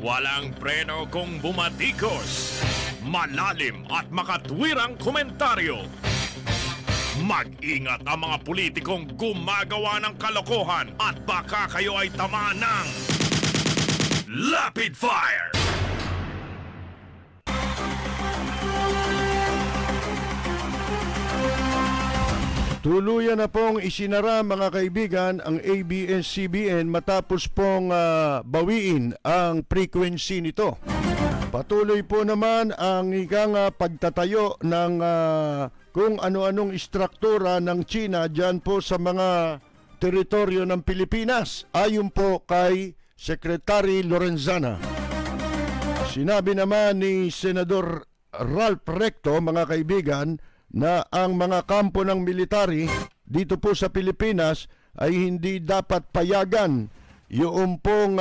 Walang preno kung bumatikos. Malalim at makatwirang komentaryo. Mag-ingat ang mga politikong gumagawa ng kalokohan at baka kayo ay tamaan ng Rapid Fire! Tuluyan na pong isinara mga kaibigan ang ABS-CBN matapos pong bawiin ang frequency nito. Patuloy po naman ang pagtatayo ng kung ano-anong istruktura ng China dyan po sa mga teritoryo ng Pilipinas ayon po kay Secretary Lorenzana. Sinabi naman ni Senador Ralph Recto mga kaibigan na ang mga kampo ng military dito po sa Pilipinas ay hindi dapat payagan yung pong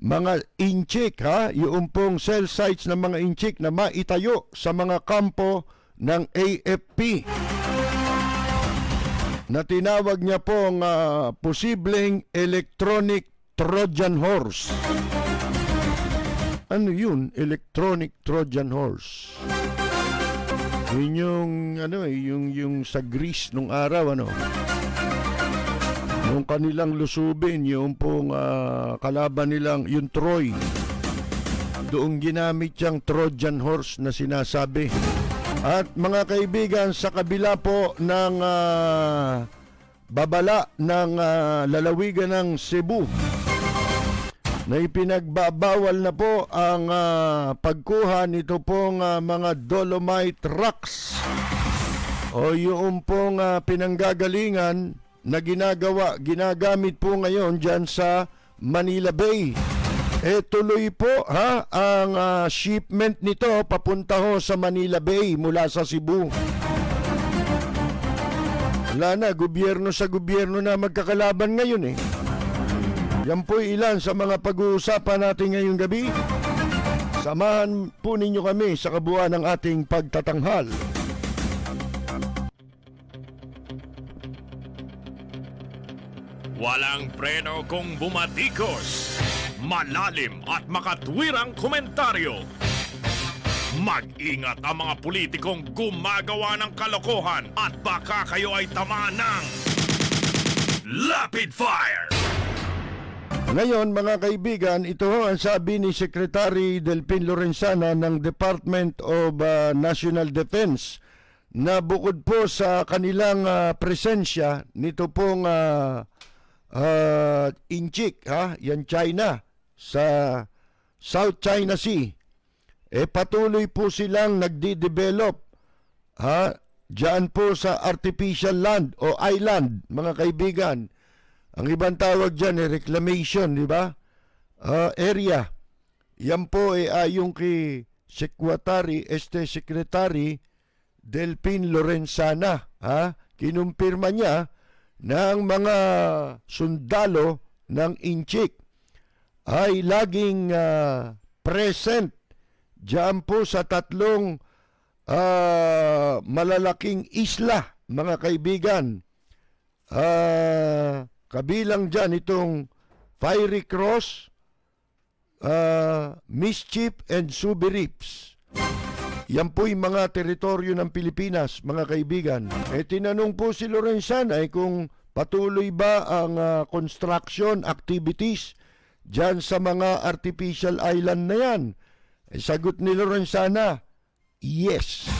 mga inchik, yung pong cell sites ng mga inchik na maitayo sa mga kampo ng AFP na tinawag niya pong posibleng electronic Trojan horse. Ano yun? Electronic Trojan horse. Yun yung sa Greece nung araw, Nung kanilang lusubin, yung pong kalaban nilang, yung Troy. Doon ginamit yung Trojan horse na sinasabi. At mga kaibigan, sa kabila po ng babala ng lalawigan ng Cebu, na ipinagbabawal na po ang pagkuha nito pong mga dolomite rocks o yung pong pinanggagalingan na ginagamit po ngayon dyan sa Manila Bay. Tuloy po ang shipment nito papunta ho sa Manila Bay mula sa Cebu. Wala na, gobyerno sa gobyerno na magkakalaban ngayon Yan po ilan sa mga pag-uusapan natin ngayong gabi. Samahan po ninyo kami sa kabuuan ng ating pagtatanghal. Walang preno kung bumatikos. Malalim at makatwirang komentaryo. Mag-ingat ang mga politikong gumagawa ng kalokohan at baka kayo ay tamaan ng Rapid Fire! Ngayon mga kaibigan, ito ang sabi ni Secretary Delpin Lorenzana ng Department of National Defense na bukod po sa kanilang presensya nito pong inchik, yan China, sa South China Sea, patuloy po silang nagdi-develop dyan po sa artificial land o island mga kaibigan. Ang ibang tawag dyan reclamation, di ba? Area. Yan po ayon kay Secretary Delpin Lorenzana. Kinumpirma niya na ang mga sundalo ng inchik ay laging present dyan po sa tatlong malalaking isla, mga kaibigan. Kabilang dyan itong Fiery Cross, Mischief and Subi Reefs. Yan po yung mga teritoryo ng Pilipinas, mga kaibigan. Tinanong po si Lorenzana kung patuloy ba ang construction activities dyan sa mga artificial island na yan. Sagot ni Lorenzana, yes.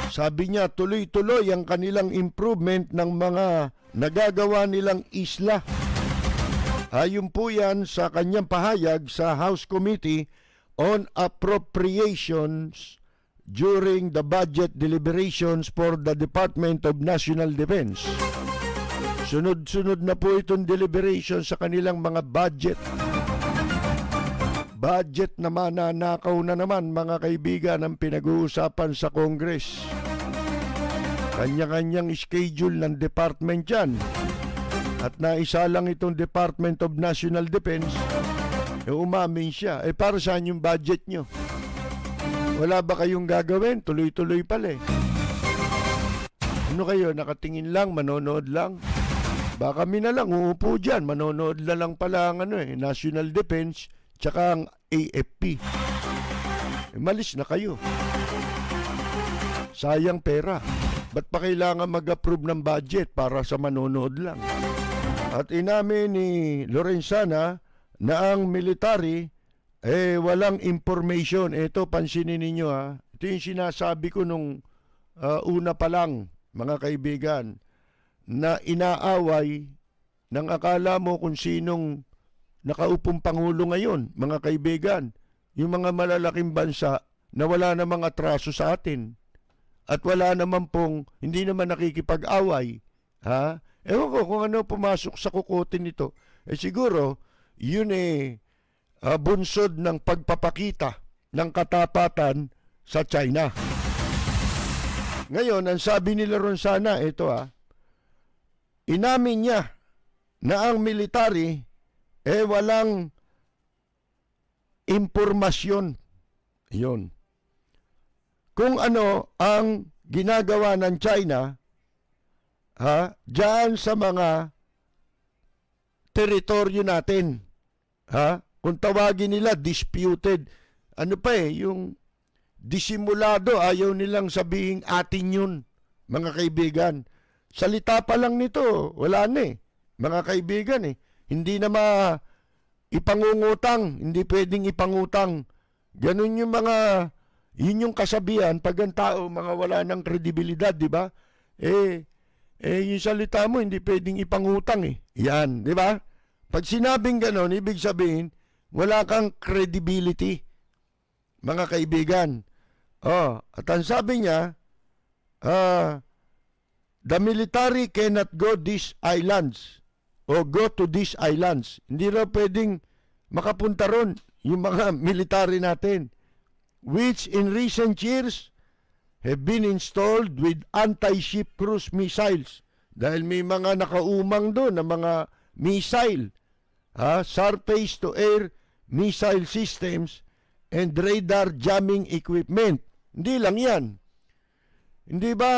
Sabi niya, tuloy-tuloy ang kanilang improvement ng mga nagagawa nilang isla. Ayon po yan sa kanyang pahayag sa House Committee on Appropriations during the budget deliberations for the Department of National Defense. Sunod-sunod na po itong deliberation sa kanilang mga budget. Budget na mananakaw na naman mga kaibigan ang pinag-uusapan sa Congress. Kanya-kanyang schedule ng department yan. At naisa lang itong Department of National Defense, umamin siya. Para saan yung budget nyo? Wala ba kayong gagawin? Tuloy-tuloy pala Ano kayo, nakatingin lang, manonood lang? Baka kami na lang, uupo dyan, manonood na lang pala ang National Defense, tsaka ang AFP. Malis na kayo. Sayang pera. Ba't pa kailangan mag-approve ng budget para sa manonood lang? At inamin ni Lorenzana na ang military walang information. Ito, pansinin ninyo ha. Ito yung sinasabi ko nung una pa lang, mga kaibigan, na inaaway ng akala mo kung sinong nakaupong pangulo ngayon, mga kaibigan. Yung mga malalaking bansa na wala namang atraso sa atin. At wala naman pong, hindi naman nakikipag-away. Ha? Ewan ko kung ano pumasok sa kukutin nito. Siguro, yun bunsod ng pagpapakita ng katapatan sa China. Ngayon, ang sabi nila ron sana, ito inamin niya na ang military walang impormasyon. Yun. Kung ano ang ginagawa ng China diyan sa mga teritoryo natin. Kung tawagin nila disputed, ano pa yung disimulado, ayaw nilang sabihing atin yun, mga kaibigan. Salita pa lang nito, wala na mga kaibigan Hindi na ipangungutang, hindi pwedeng ipangutang. Ganun yung yun yung kasabihan pag ang tao mga wala ng kredibilidad, di ba? Yung salita mo hindi pwedeng ipangutang Yan, di ba? Pag sinabing ganon, ibig sabihin, wala kang credibility, mga kaibigan. At ang sabi niya, the military cannot go these islands o go to these islands. Hindi raw pwedeng makapunta ron yung mga military natin, which in recent years have been installed with anti-ship cruise missiles. Dahil may mga nakaumang doon na mga missile, surface-to-air missile systems and radar jamming equipment. Hindi lang yan. Hindi ba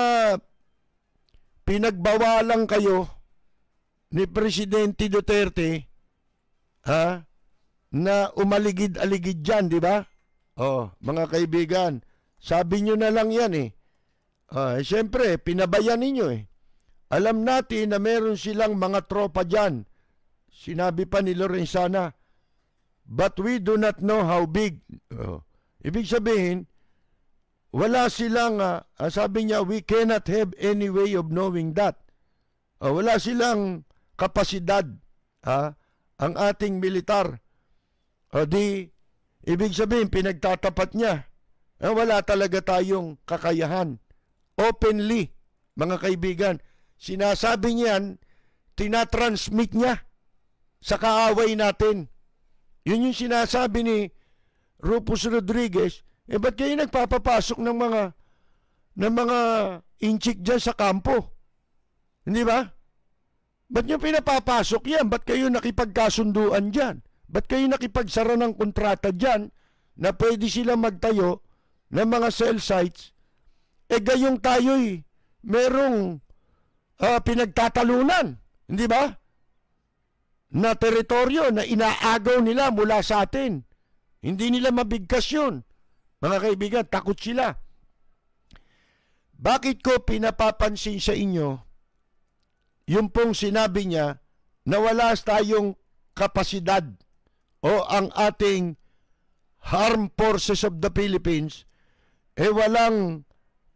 pinagbawalan kayo ni Presidente Duterte na umaligid-aligid dyan, di ba? Mga kaibigan, sabi nyo na lang yan siyempre, pinabayan ninyo Alam natin na meron silang mga tropa dyan. Sinabi pa ni Lorenzana, but we do not know how big. Ibig sabihin, wala silang, sabi niya, we cannot have any way of knowing that. Wala silang kapasidad, ang ating militar. Ibig sabihin, pinagtatapat niya. Wala talaga tayong kakayahan. Openly, mga kaibigan, sinasabi niyan, tinatransmit niya sa kaaway natin. Yun yung sinasabi ni Rufus Rodriguez, ba't kayo nagpapapasok ng mga inchik dyan sa kampo? Hindi ba? Ba't nyo pinapapasok yan? Ba't kayo nakipagkasunduan dyan? Ba't kayo nakipagsara ng kontrata dyan na pwede sila magtayo ng mga cell sites? Gayong tayo'y merong pinagtatalunan. Hindi ba? Na teritoryo na inaagaw nila mula sa atin. Hindi nila mabigkas yun. Mga kaibigan, takot sila. Bakit ko pinapapansin sa inyo yung pong sinabi niya na wala tayong kapasidad o ang ating Armed Forces of the Philippines walang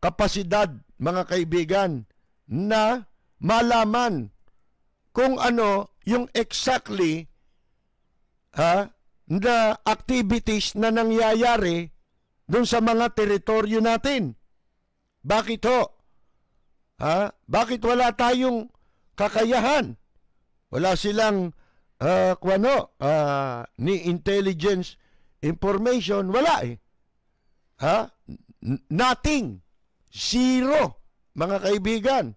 kapasidad, mga kaibigan, na malaman kung ano yung exactly na activities na nangyayari doon sa mga teritoryo natin. Bakit ho? Bakit wala tayong kakayahan? Wala silang ni intelligence information, wala nothing. Zero, mga kaibigan.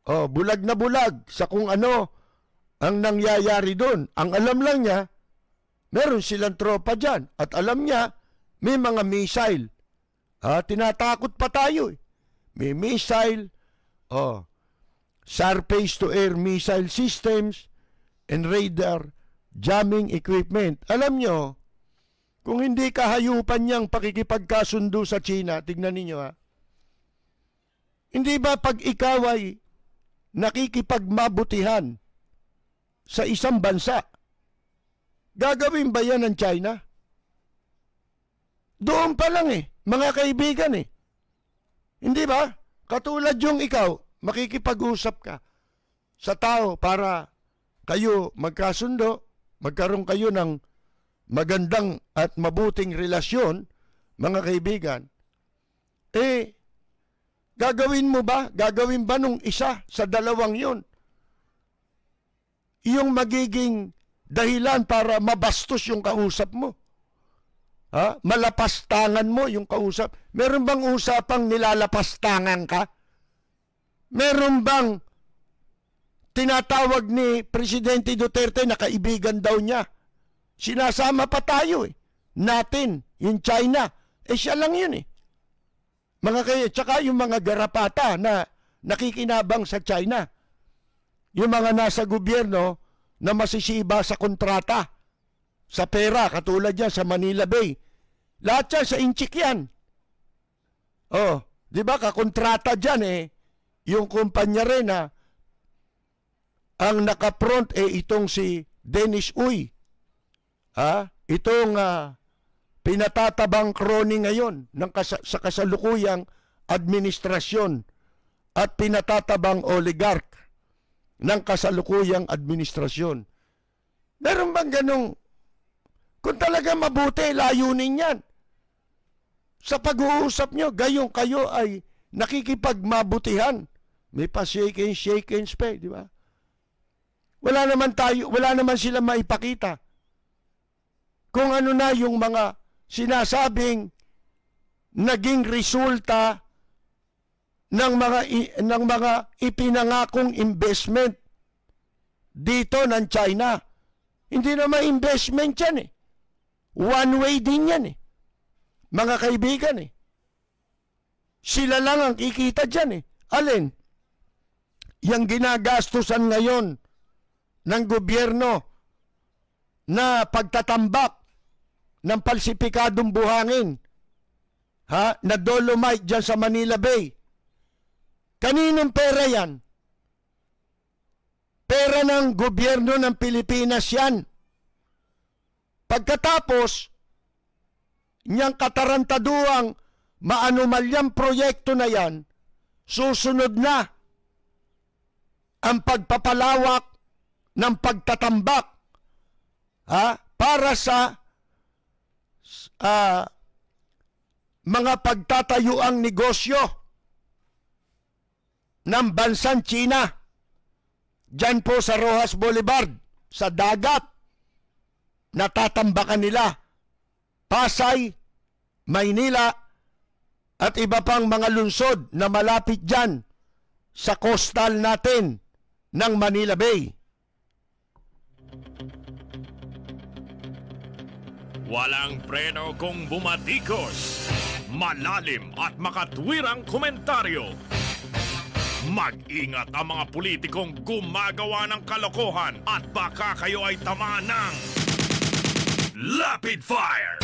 Bulag na bulag sa kung ano ang nangyayari doon. Ang alam lang niya, meron silang tropa dyan. At alam niya, may mga missile. Tinatakot pa tayo. May missile, surface-to-air missile systems, and radar jamming equipment. Alam nyo, kung hindi kahayupan niyang pakikipagkasundo sa China, tignan ninyo ha, hindi ba pag ikaw ay nakikipagmabutihan sa isang bansa, gagawin ba yan ng China? Doon pa lang mga kaibigan Hindi ba? Katulad yung ikaw, makikipag-usap ka sa tao para kayo magkasundo, magkaroon kayo ng magandang at mabuting relasyon, mga kaibigan. Gagawin mo ba? Gagawin ba nung isa sa dalawang yon yung magiging dahilan para mabastos yung kausap mo? Malapastangan mo yung kausap. Meron bang usapang nilalapastangan ka? Meron bang tinatawag ni Presidente Duterte na kaibigan daw niya? Sinasama pa tayo natin, yung China. Siya lang yun Mga kaya, tsaka yung mga garapata na nakikinabang sa China. Yung mga nasa gobyerno na masisiba sa kontrata, sa pera, katulad yan sa Manila Bay. Lahat yan sa inchik yan. Di ba kakontrata dyan yung kumpanya rin na ang nakapront itong si Dennis Uy. Itong pinatatabang kroni ngayon sa kasalukuyang administrasyon at pinatatabang oligarch ng kasalukuyang administrasyon. Meron bang ganong, kung talaga mabuti, layunin yan. Sa pag-uusap nyo, gayong kayo ay nakikipagmabutihan. May pa-shake hands pa, di ba? Wala naman sila maipakita kung ano na yung mga sinasabing naging resulta ng mga ipinangakong investment dito ng China. Hindi naman investment yan One way din yan Mga kaibigan Sila lang ang kikita dyan Alin? Yang ginagastusan ngayon ng gobyerno na pagtatambak ng palsipikadong buhangin na dolomite dyan sa Manila Bay. Kaninong pera yan? Pera ng gobyerno ng Pilipinas yan. Pagkatapos, niyang katarantaduang maanumalyang proyekto na yan, susunod na ang pagpapalawak ng pagtatambak para sa mga pagtatayuang negosyo ng bansang China. Diyan po sa Rojas Boulevard, sa dagat, natatambakan nila Pasay, Maynila, at iba pang mga lungsod na malapit dyan sa coastal natin ng Manila Bay. Walang preno kung bumatikos. Malalim at makatwirang komentaryo. Mag-ingat ang mga politikong gumagawa ng kalokohan at baka kayo ay tamaan ng Rapid Fire!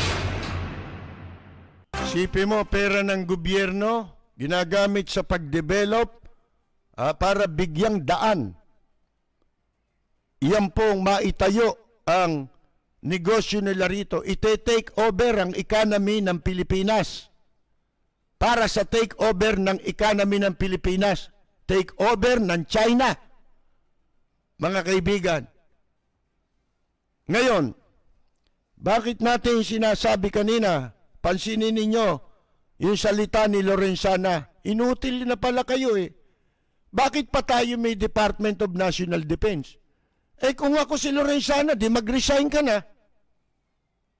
Sipin mo, pera ng gobyerno, ginagamit sa pag-develop para bigyang daan. Iyan pong maitayo ang negosyo nila rito. Ite-take over ang economy ng Pilipinas. Para sa take over ng economy ng Pilipinas, take over ng China. Mga kaibigan, ngayon, bakit natin sinasabi kanina, pansinin ninyo yung salita ni Lorenzana, inutil na pala kayo Bakit pa tayo may Department of National Defense? Kung ako si Lorenzana, di mag-resign ka na.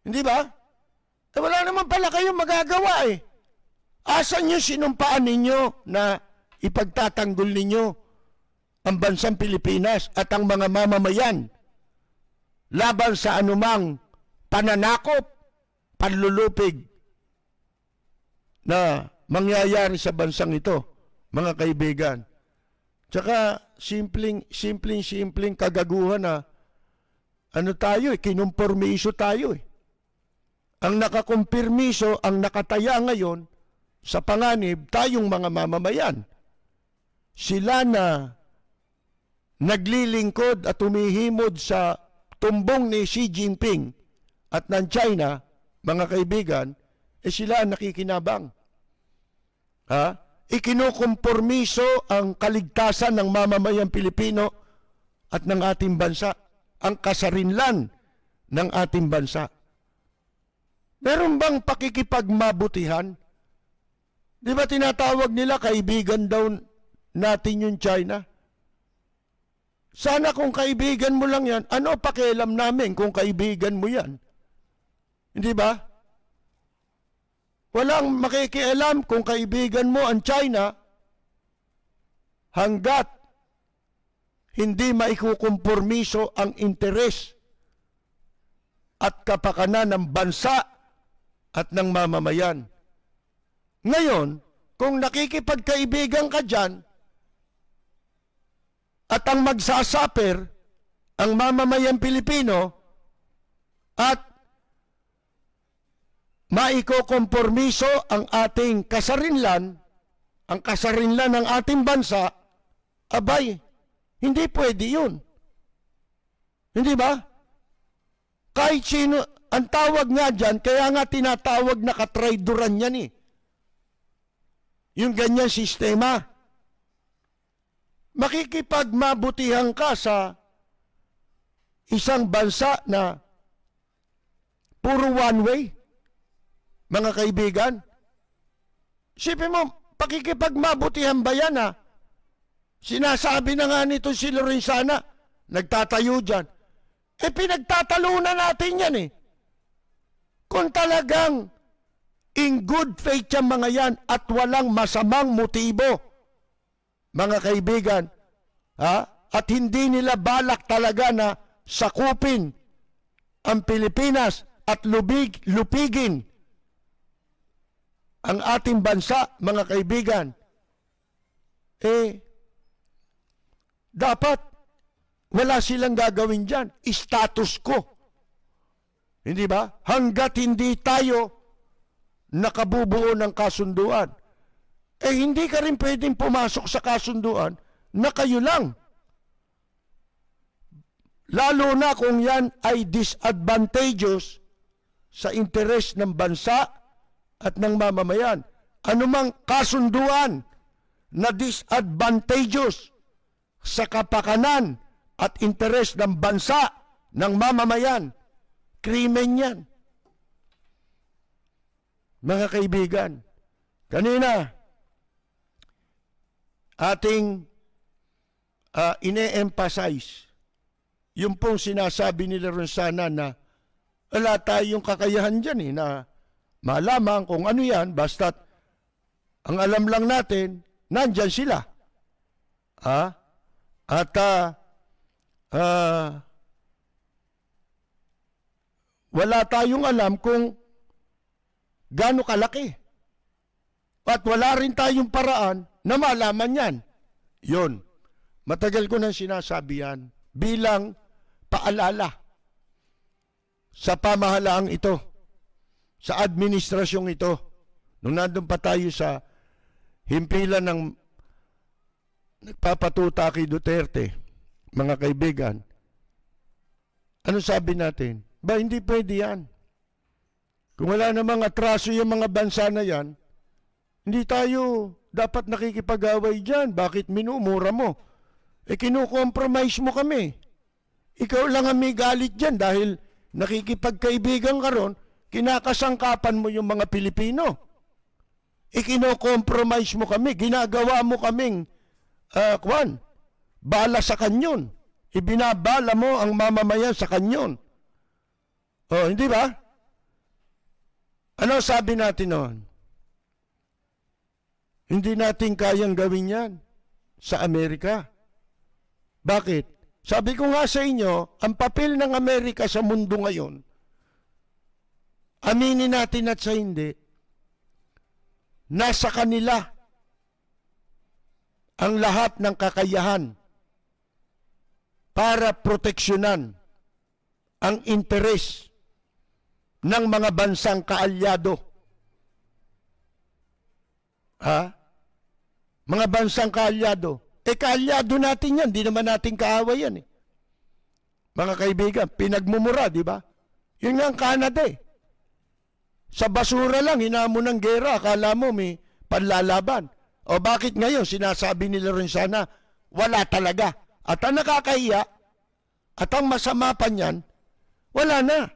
Hindi ba? Wala naman pala kayong magagawa Asan yung sinumpaan ninyo na ipagtatanggol ninyo ang bansang Pilipinas at ang mga mamamayan laban sa anumang pananakop, panlulupig na mangyayari sa bansang ito, mga kaibigan. Tsaka simpleng kagaguhan ano tayo kinumpormiso tayo Ang nakakumpirmiso, ang nakataya ngayon sa panganib, tayong mga mamamayan. Sila na naglilingkod at humihimod sa tumbong ni Xi Jinping at ng China, mga kaibigan, sila ang nakikinabang. Ikinukompormiso ang kaligtasan ng mamamayang Pilipino at ng ating bansa, ang kasarinlan ng ating bansa. Meron bang pakikipagmabutihan? Di ba tinatawag nila kaibigan daw natin yung China? Sana kung kaibigan mo lang yan, ano pakialam namin kung kaibigan mo yan? Hindi ba? Walang makikialam kung kaibigan mo ang China hanggat hindi maikukumpormiso ang interes at kapakanan ng bansa at ng mamamayan. Ngayon, kung nakikipagkaibigan ka dyan at ang magsasaper ang mamamayang Pilipino at maikokompormiso ang ating kasarinlan, ang kasarinlan ng ating bansa, abay, hindi pwede yun. Hindi ba? Kahit sino, ang tawag nga dyan, kaya nga tinatawag na katraidoran yan Yung ganyan sistema. Makikipagmabutihan ka sa isang bansa na puro one way, mga kaibigan. Sipin mo, pakikipagmabutihan ba yan Sinasabi na nga nito si Lorenzana, nagtatayo dyan. Pinagtatalunan natin yan Kung talagang in good faith yung mga yan at walang masamang motibo, mga kaibigan, at hindi nila balak talaga na sakupin ang Pilipinas at lupigin ang ating bansa, mga kaibigan, dapat wala silang gagawin dyan. Status quo. Hindi ba? Hanggat hindi tayo nakabubuo ng kasunduan. Hindi ka rin pwedeng pumasok sa kasunduan na kayo lang. Lalo na kung yan ay disadvantageous sa interes ng bansa at ng mamamayan. Anumang kasunduan na disadvantageous sa kapakanan at interes ng bansa, ng mamamayan, krimen yan. Mga kaibigan, kanina, ating ine-emphasize yung pong sinasabi nila ron sana na wala tayong kakayahan dyan na malaman kung ano yan, basta't ang alam lang natin, nandyan sila. Wala tayong alam kung gaano kalaki. At wala rin tayong paraan na malaman yan. Yun. Matagal ko nang sinasabi yan bilang paalala sa pamahalaang ito, sa administrasyong ito. Nung nandun pa tayo sa himpilan ng nagpapatuta kay Duterte, mga kaibigan, ano sabi natin? Hindi pwede yan. Kung wala namang atraso yung mga bansa na yan, hindi tayo dapat nakikipag-away dyan. Bakit minumura mo? Kinukompromise mo kami. Ikaw lang ang may galit dyan dahil nakikipagkaibigan ka ron, kinakasangkapan mo yung mga Pilipino. Kinukompromise mo kami, ginagawa mo kaming bala sa kanyon. Ibinabala mo ang mamamayan sa kanyon. Hindi ba? Ano sabi natin noon? Hindi natin kayang gawin yan sa Amerika. Bakit? Sabi ko nga sa inyo, ang papel ng Amerika sa mundo ngayon, aminin natin at sa hindi, nasa kanila ang lahat ng kakayahan para proteksyonan ang interes ng mga bansang kaalyado. Ha? Mga bansang kaalyado. Kaalyado natin yan. Di naman natin kaaway yan. Mga kaibigan, pinagmumura, di ba? Yun nga ang Canada eh. Sa basura lang, hinamon ng gera. Akala mo may panlalaban. O bakit ngayon, sinasabi nila rin sana, wala talaga. At ang nakakahiya, at ang masama pa niyan, wala na.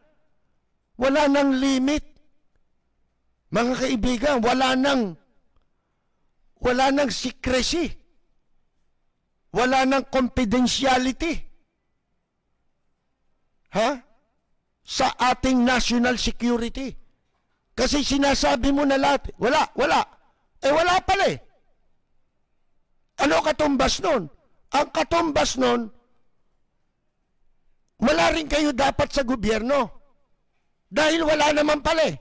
Wala nang limit. Mga kaibigan, wala nang secrecy. Wala nang confidentiality. Ha? Sa ating national security. Kasi sinasabi mo na lahat. Wala. Wala pala eh. Ano katumbas nun? Ang katumbas nun, wala rin kayo dapat sa gobyerno. Dahil wala naman pala eh.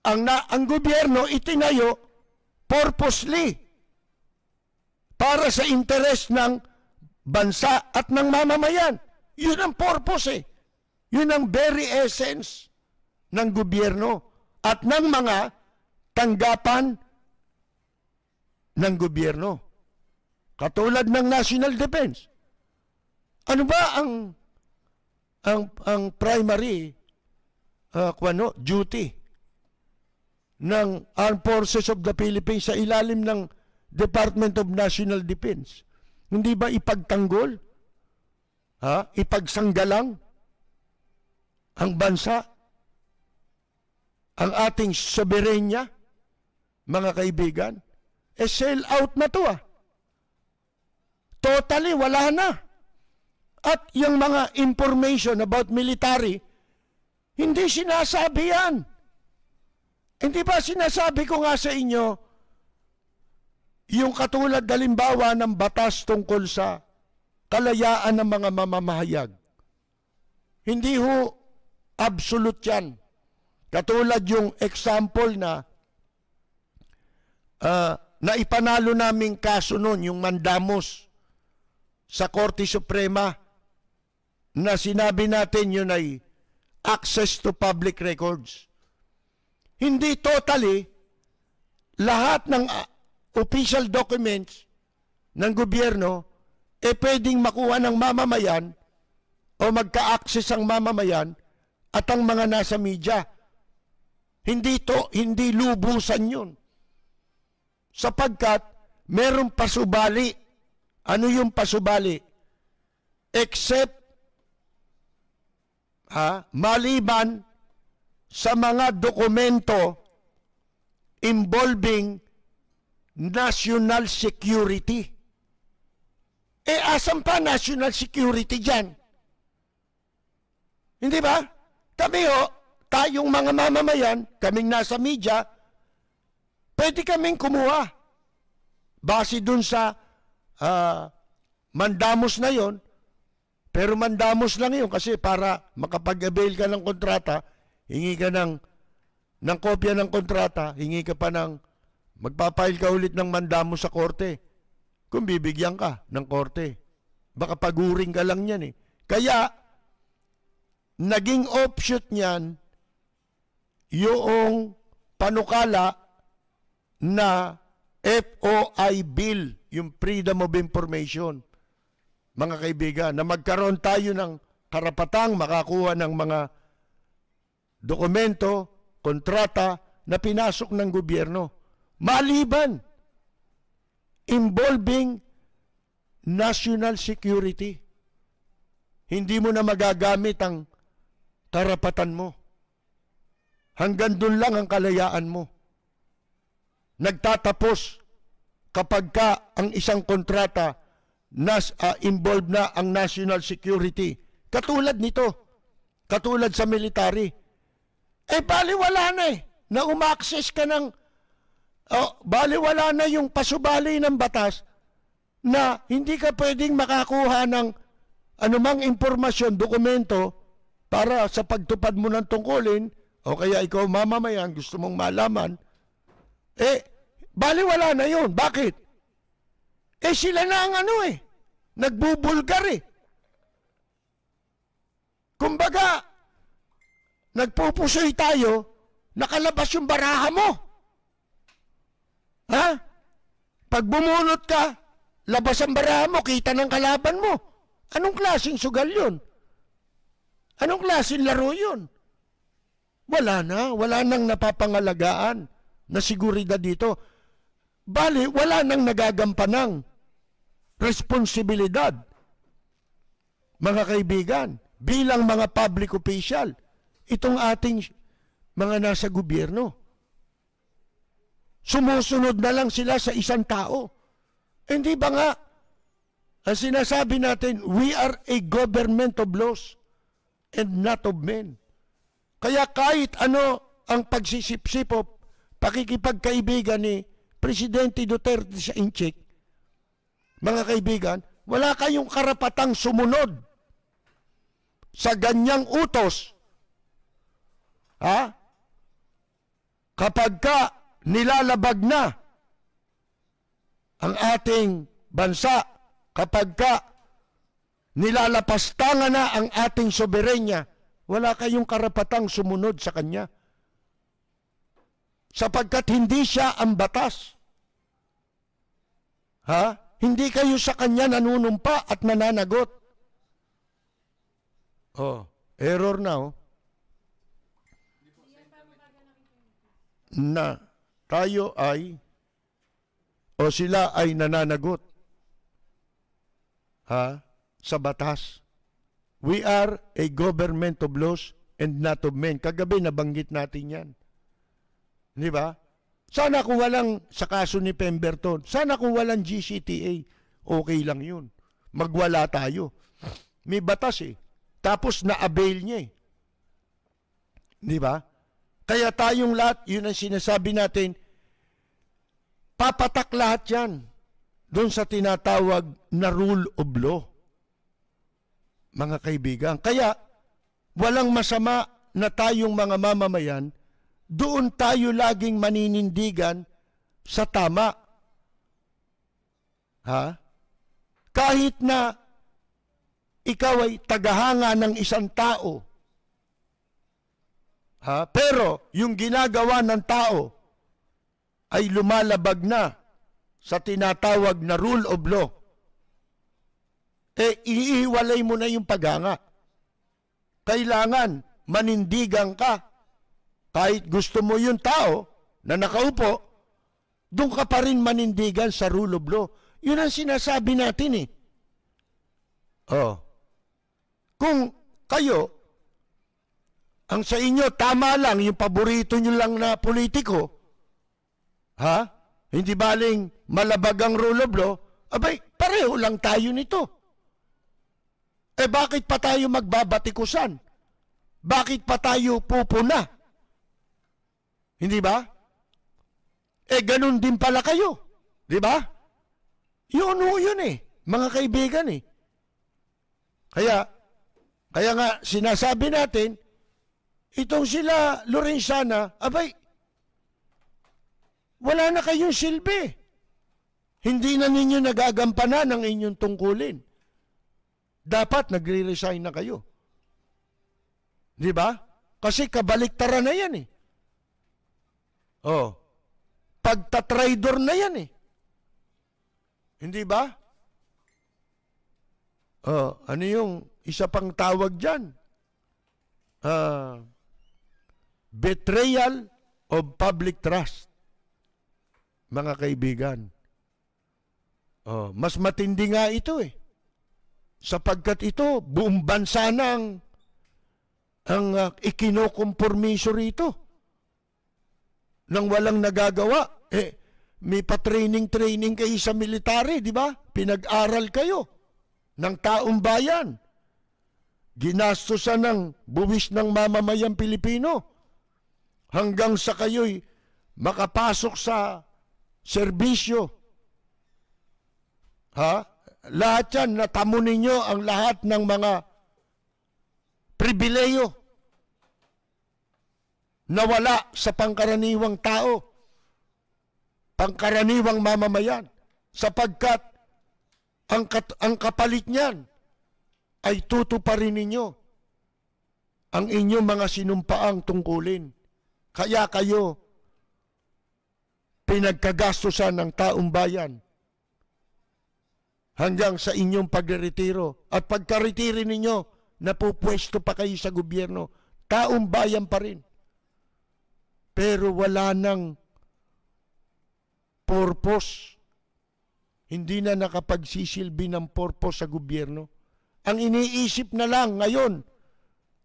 Ang gobyerno itinayo purposely para sa interes ng bansa at ng mamamayan. Yun ang purpose eh. Yun ang very essence ng gobyerno at ng mga tanggapan ng gobyerno. Katulad ng National Defense. Ano ba ang primary duty ng Armed Forces of the Philippines sa ilalim ng Department of National Defense? Hindi ba ipagtanggol? Ipagsanggalang ang bansa? Ang ating soberenya? Mga kaibigan? Sell out na to Totally, wala na. At yung mga information about military, hindi sinasabi yan. Hindi ba sinasabi ko nga sa inyo, yung katulad halimbawa ng batas tungkol sa kalayaan ng mga mamamahayag. Hindi ho absolute yan. Katulad yung example na ipanalo naming kaso noon, yung mandamos sa Korte Suprema, na sinabi natin yun ay access to public records. Hindi totally lahat ng official documents ng gobyerno pwedeng makuha ng mamamayan o magka-access ang mamamayan at ang mga nasa media. Hindi lubusan yun. Sapagkat merong pasubali. Ano yung pasubali? Except maliban sa mga dokumento involving national security. Asan pa national security dyan? Hindi ba? Kami tayong mga mamamayan, kaming nasa media, pwede kaming kumuha. Base dun sa mandamos na yon. Pero mandamos lang yun kasi para makapag-avail ka ng kontrata, hingi ka ng kopya ng kontrata, hingi ka pa ng, magpapail ka ulit ng mandamos sa korte. Kung bibigyan ka ng korte. Baka paguring ka lang yan eh. Kaya, naging offshoot niyan, yung panukala na FOI bill, yung Freedom of Information. Mga kaibigan, na magkaroon tayo ng karapatang makakuha ng mga dokumento, kontrata na pinasok ng gobyerno. Maliban, involving national security. Hindi mo na magagamit ang karapatan mo. Hanggang doon lang ang kalayaan mo. Nagtatapos kapag ang isang kontrata involved na ang national security. Katulad nito. Katulad sa military. Baliwala na na umaccess ka ng baliwala na yung pasubali ng batas na hindi ka pwedeng makakuha ng anumang impormasyon, dokumento para sa pagtupad mo ng tungkulin o kaya ikaw mamamayan gusto mong malaman. Baliwala na yun. Bakit? Sila na ang nagbubulgar Kumbaga, nagpupusoy tayo, nakalabas yung baraha mo. Ha? Pag bumunot ka, labas ang baraha mo, kita ng kalaban mo. Anong klaseng sugal yun? Anong klaseng laro yun? Wala nang napapangalagaan na seguridad dito. Bali, wala nang nagagampanang responsibilidad. Mga kaibigan, bilang mga public official, itong ating mga nasa gobyerno, sumusunod na lang sila sa isang tao. Hindi ba nga, ang sinasabi natin, we are a government of laws and not of men. Kaya kahit ano ang pagsisipsip o pakikipagkaibigan ni Presidente Duterte sa Inchik, mga kaibigan, wala kayong karapatang sumunod sa ganyang utos. Ha? Kapag ka nilalabag na ang ating bansa, kapag ka nilalapastangan na ang ating soberenya, wala kayong karapatang sumunod sa kanya. Sapagkat hindi siya ang batas. Ha? Hindi kayo sa kanya nanunumpa at nananagot. Oh, error now. Na tayo ay o sila ay nananagot. Ha? Sa batas. We are a government of laws and not of men. Kagabi nabanggit natin yan. Di ba? Sana kung walang, sa kaso ni Pemberton, sana kung walang GCTA, okay lang yun. Magwala tayo. May batas eh. Tapos na-avail niya eh. Di ba? Kaya tayong lahat, yun ang sinasabi natin, papatak lahat yan doon sa tinatawag na rule of law. Mga kaibigan. Kaya, walang masama na tayong mga mamamayan, doon tayo laging maninindigan sa tama. Ha? Kahit na ikaw ay tagahanga ng isang tao, ha? Pero yung ginagawa ng tao ay lumalabag na sa tinatawag na rule of law, iiwalay mo na yung paghanga. Kailangan manindigan ka. Kahit gusto mo yung tao na nakaupo, doon ka pa rin manindigan sa rule of law. Yun ang sinasabi natin eh. Oh. Kung kayo, ang sa inyo tama lang, yung paborito nyo lang na politiko, ha? Hindi baling malabag ang rule of law, abay, pareho lang tayo nito. Eh bakit pa tayo magbabatikusan? Bakit pa tayo pupuna? Hindi ba? Eh, ganun din pala kayo. Di ba? Yun eh. Mga kaibigan eh. Kaya nga, sinasabi natin, itong sila Lorenzana, abay, wala na kayong silbi. Hindi na ninyo nagagampanan ang inyong tungkulin. Dapat nagre-resign na kayo. Di ba? Kasi kabaliktaran na yan eh. Oh, pagtatraidor na yan eh. Hindi ba? Oh, ano yung isa pang tawag dyan? Betrayal of public trust. Mga kaibigan. Oh, mas matindi nga ito eh. Sapagkat ito, buong bansa nang ang ikinokompormiso rito. Nang walang nagagawa, may pa-training kayo sa military, di ba? Pinag-aral kayo ng taong bayan. Ginastosan ng buwis ng mamamayang Pilipino hanggang sa kayo'y makapasok sa serbisyo. Ha? Lahat yan, natamo ninyo ang lahat ng mga pribileyo nawala sa pangkaraniwang tao, pangkaraniwang mamamayan, sapagkat ang kapalit niyan ay tutuparin ninyo ang inyong mga sinumpaang tungkulin. Kaya kayo pinagkagastusan ng taong bayan hanggang sa inyong pagretiro. At pagkaretiro ninyo, napupwesto pa kayo sa gobyerno. Taong bayan pa rin. Pero wala nang purpose. Hindi na nakapagsisilbi ng purpose sa gobyerno. Ang iniisip na lang ngayon,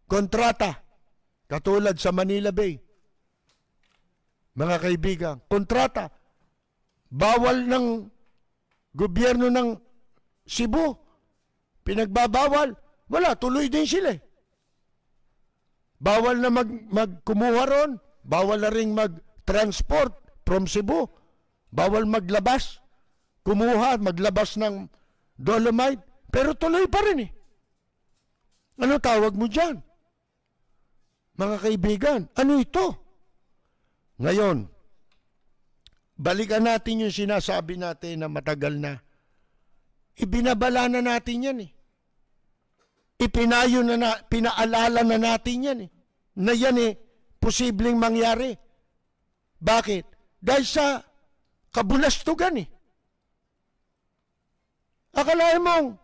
kontrata. Katulad sa Manila Bay. Mga kaibigan, kontrata. Bawal ng gobyerno ng Cebu. Pinagbabawal. Wala, tuloy din sila. Bawal na magkumuha ron. Bawal na rin mag-transport from Cebu. Bawal maglabas. Kumuha, maglabas ng dolomite. Pero tuloy pa rin eh. Ano tawag mo dyan? Mga kaibigan, ano ito? Ngayon, balikan natin yung sinasabi natin na matagal na. Ibinabala na natin yan eh. Pinaalala na natin yan eh. Na yan eh, posibleng mangyari. Bakit? Dahil sa kabulastugan eh. Akalain mong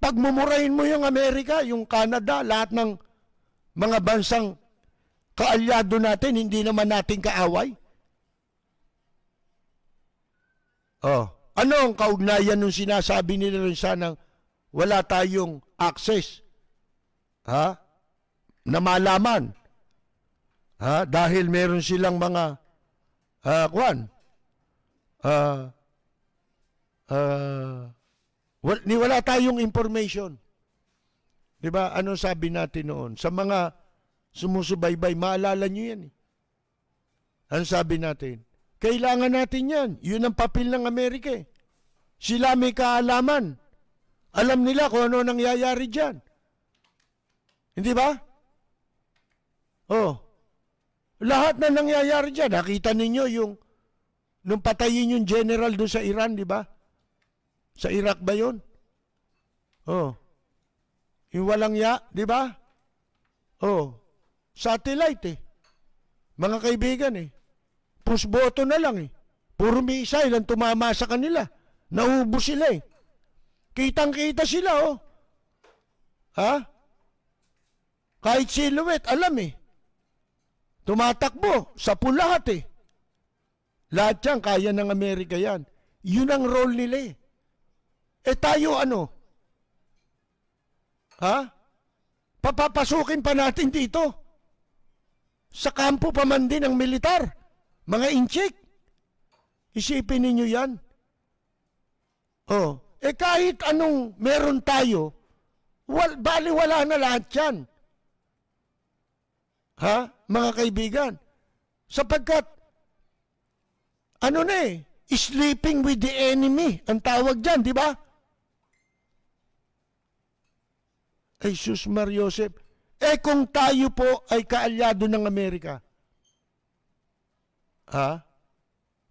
pagmumurahin mo yung Amerika, yung Canada, lahat ng mga bansang kaalyado natin, hindi naman natin kaaway. Ano ang kaugnayan nung sinasabi nila rin sanang wala tayong access? Na malaman. Dahil meron silang mga wala tayong information. Diba? Ano sabi natin noon? Sa mga sumusubaybay, maalala nyo yan eh. Ano sabi natin? Kailangan natin yan. Yun ang papel ng Amerika eh. Sila may kaalaman. Alam nila kung ano nangyayari dyan. Hindi ba? Lahat na nangyayari dyan. Nakita ninyo yung nung patayin yung general doon sa Iran, di ba? Sa Iraq ba yun? Yung walang di ba? Satellite eh. Mga kaibigan eh. Push button na lang eh. Puro missile ang tumama sa kanila. Naubos sila eh. Kitang-kita sila Kahit silhouette, alam eh. Tumatakbo sa lahat eh. Lahat yan, kaya ng Amerika yan. Yun ang role nila eh. Tayo ano? Papapasukin pa natin dito. Sa kampo pa man din ng militar. Mga inchik. Isipin ninyo yan. Kahit anong meron tayo, baliwala na lahat yan. Mga kaibigan? Sapagkat, sleeping with the enemy, ang tawag dyan, di ba? Ay, sus Mariosep. Kung tayo po ay kaalyado ng Amerika,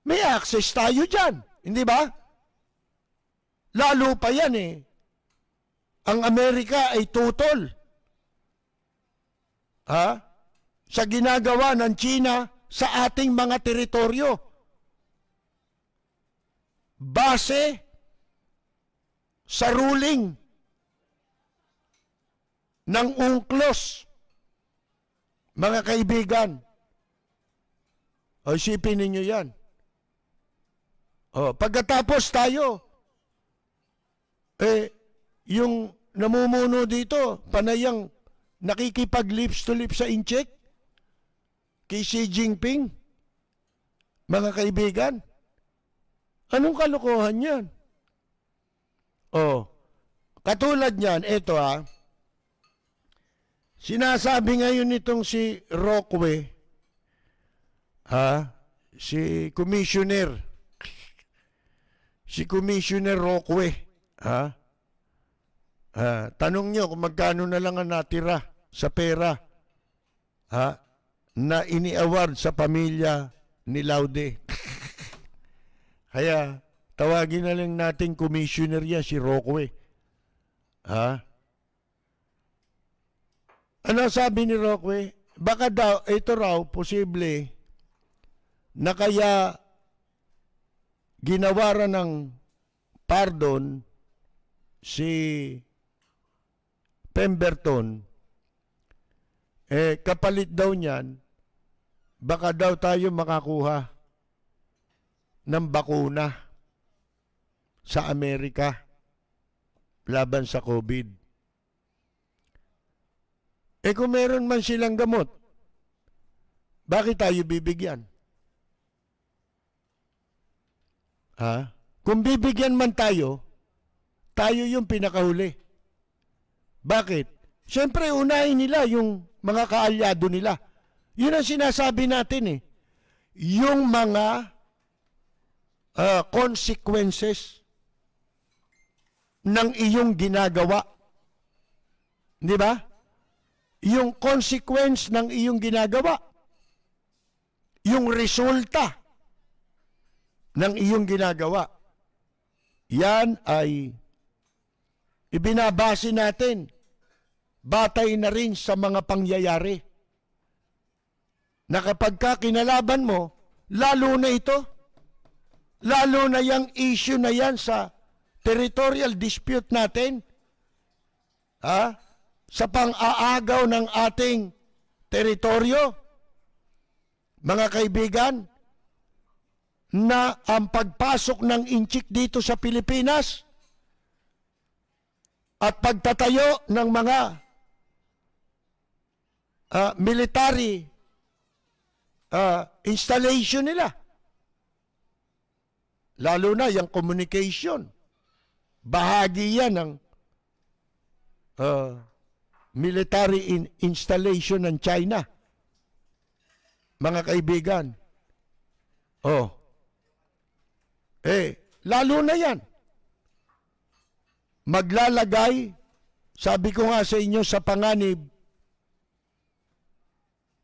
may access tayo dyan, hindi ba? Lalo pa yan eh. Ang Amerika ay tutol. Sa ginagawa ng China sa ating mga teritoryo. Base sa ruling ng UNCLOS. Mga kaibigan, isipin ninyo yan. Pagkatapos tayo, yung namumuno dito, panayang nakikipag-lips to lips sa incheck, kay Xi Jinping, mga kaibigan, anong kalokohan yan? Katulad niyan, ito sinasabi ngayon nitong si Roque, si Commissioner Roque, tanong nyo kung magkano na lang ang natira sa pera, na ini-award sa pamilya ni Laude. Kaya, tawagin na lang natin commissioner yan, si Roque. Ano sabi ni Roque? Baka daw, ito raw, posible, na kaya ginawaran ng pardon si Pemberton, kapalit daw niyan, baka daw tayo makakuha ng bakuna sa Amerika laban sa COVID. Kung meron man silang gamot, bakit tayo bibigyan? Ha? Kung bibigyan man tayo yung pinakahuli. Bakit? Siyempre, unahin nila yung mga kaalyado nila. Yun ang sinasabi natin eh. Yung mga consequences ng iyong ginagawa. Di ba? Yung consequence ng iyong ginagawa. Yung resulta ng iyong ginagawa. Yan ay ibinabase natin. Batay na rin sa mga pangyayari. Na kapag kinalaban mo, lalo na ito, lalo na yung issue na yan sa territorial dispute natin, sa pang-aagaw ng ating teritoryo, mga kaibigan, na ang pagpasok ng inchik dito sa Pilipinas at pagtatayo ng mga military installation nila, lalo na yung communication, bahagi yan ng military installation ng China. Mga kaibigan. Lalo na yan. Maglalagay, sabi ko nga sa inyo, sa panganib,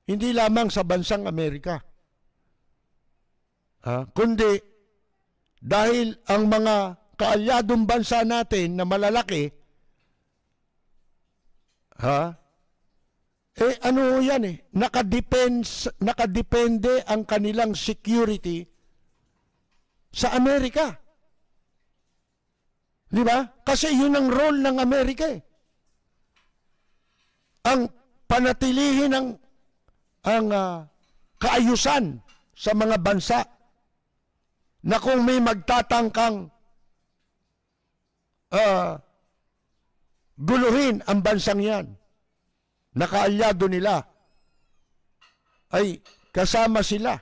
hindi lamang sa bansang Amerika. Kundi, dahil ang mga kaalyadong bansa natin na malalaki, ano yan eh, nakadepende ang kanilang security sa Amerika. Di ba? Kasi yun ang role ng Amerika eh. Ang panatilihin ang kaayusan sa mga bansa na kung may magtatangkang guluhin ang bansang yan, na kaalyado nila, ay kasama sila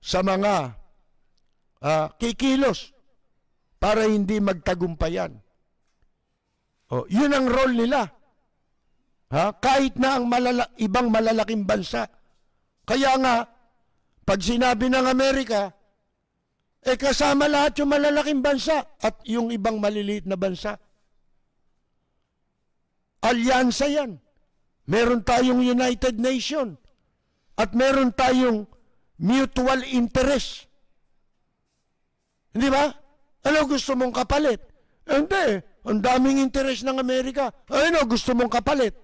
sa mga kikilos para hindi magtagumpayan. Yun ang role nila. Kahit na ang ibang malalaking bansa. Kaya nga, pag sinabi ng Amerika, kasama lahat yung malalaking bansa at yung ibang maliliit na bansa. Alyansa yan. Meron tayong United Nation at meron tayong mutual interest. Hindi ba? Ano gusto mong kapalit? Hindi. Ang daming interest ng Amerika. Ano gusto mong kapalit?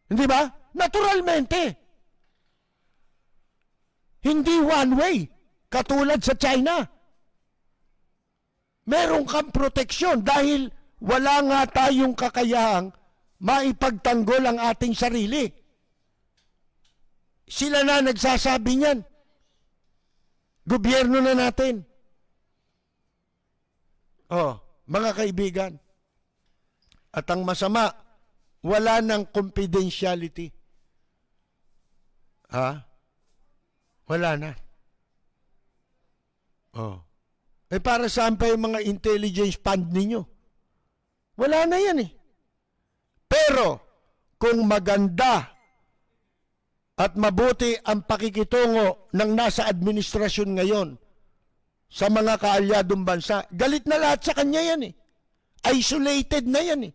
Hindi ba? Naturalmente. Hindi one way. Katulad sa China. Meron kang proteksyon dahil wala nga tayong kakayahang maipagtanggol ang ating sarili. Sila na nagsasabi niyan. Gobyerno na natin. Mga kaibigan. At ang masama, wala ng confidentiality. Wala na. Para saan pa yung mga intelligence fund ninyo? Wala na yan eh. Pero, kung maganda at mabuti ang pakikitungo ng nasa administrasyon ngayon sa mga kaalyadong bansa, galit na lahat sa kanya yan eh. Isolated na yan eh.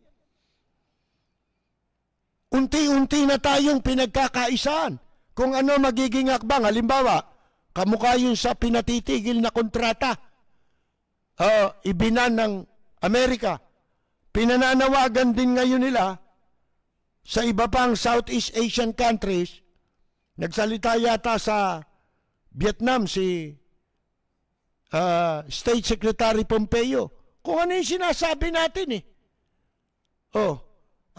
Unti-unti na tayong pinagkakaisaan kung ano magiging hakbang. Halimbawa, kamukha yun sa pinatitigil na kontrata, ibinan ng Amerika. Pinananawagan din ngayon nila sa iba pang Southeast Asian countries, nagsalita yata sa Vietnam si State Secretary Pompeo. Kung ano yung sinasabi natin eh. Oh,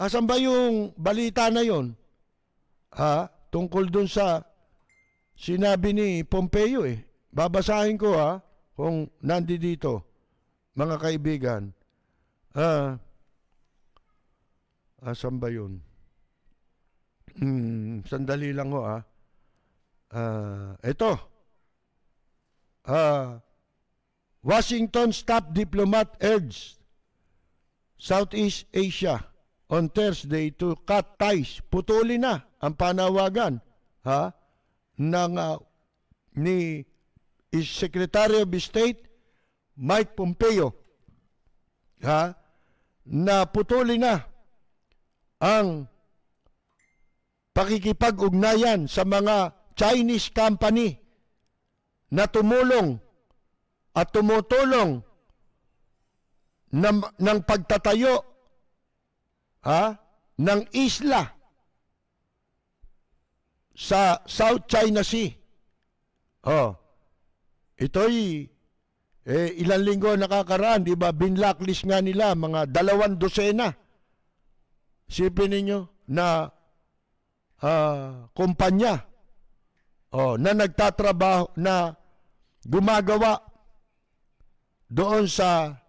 asan ba yung balita na yon? Tungkol dun sa sinabi ni Pompeo eh. Babasahin ko kung nandito, mga kaibigan. Asan ba yun? Sandali lang ho ito. Washington's top diplomat urged Southeast Asia on Thursday to cut ties. Putulin na ang panawagan ni Secretary of State Mike Pompeo na putulin na ang pakikipag-ugnayan sa mga Chinese company na tumulong at tumutulong ng pagtatayo ng isla sa South China Sea. Ito'y ilang linggo nakakaraan, di ba? Binlacklist nga nila mga 200. Sipin ninyo na kumpanya na nagtatrabaho, na gumagawa doon sa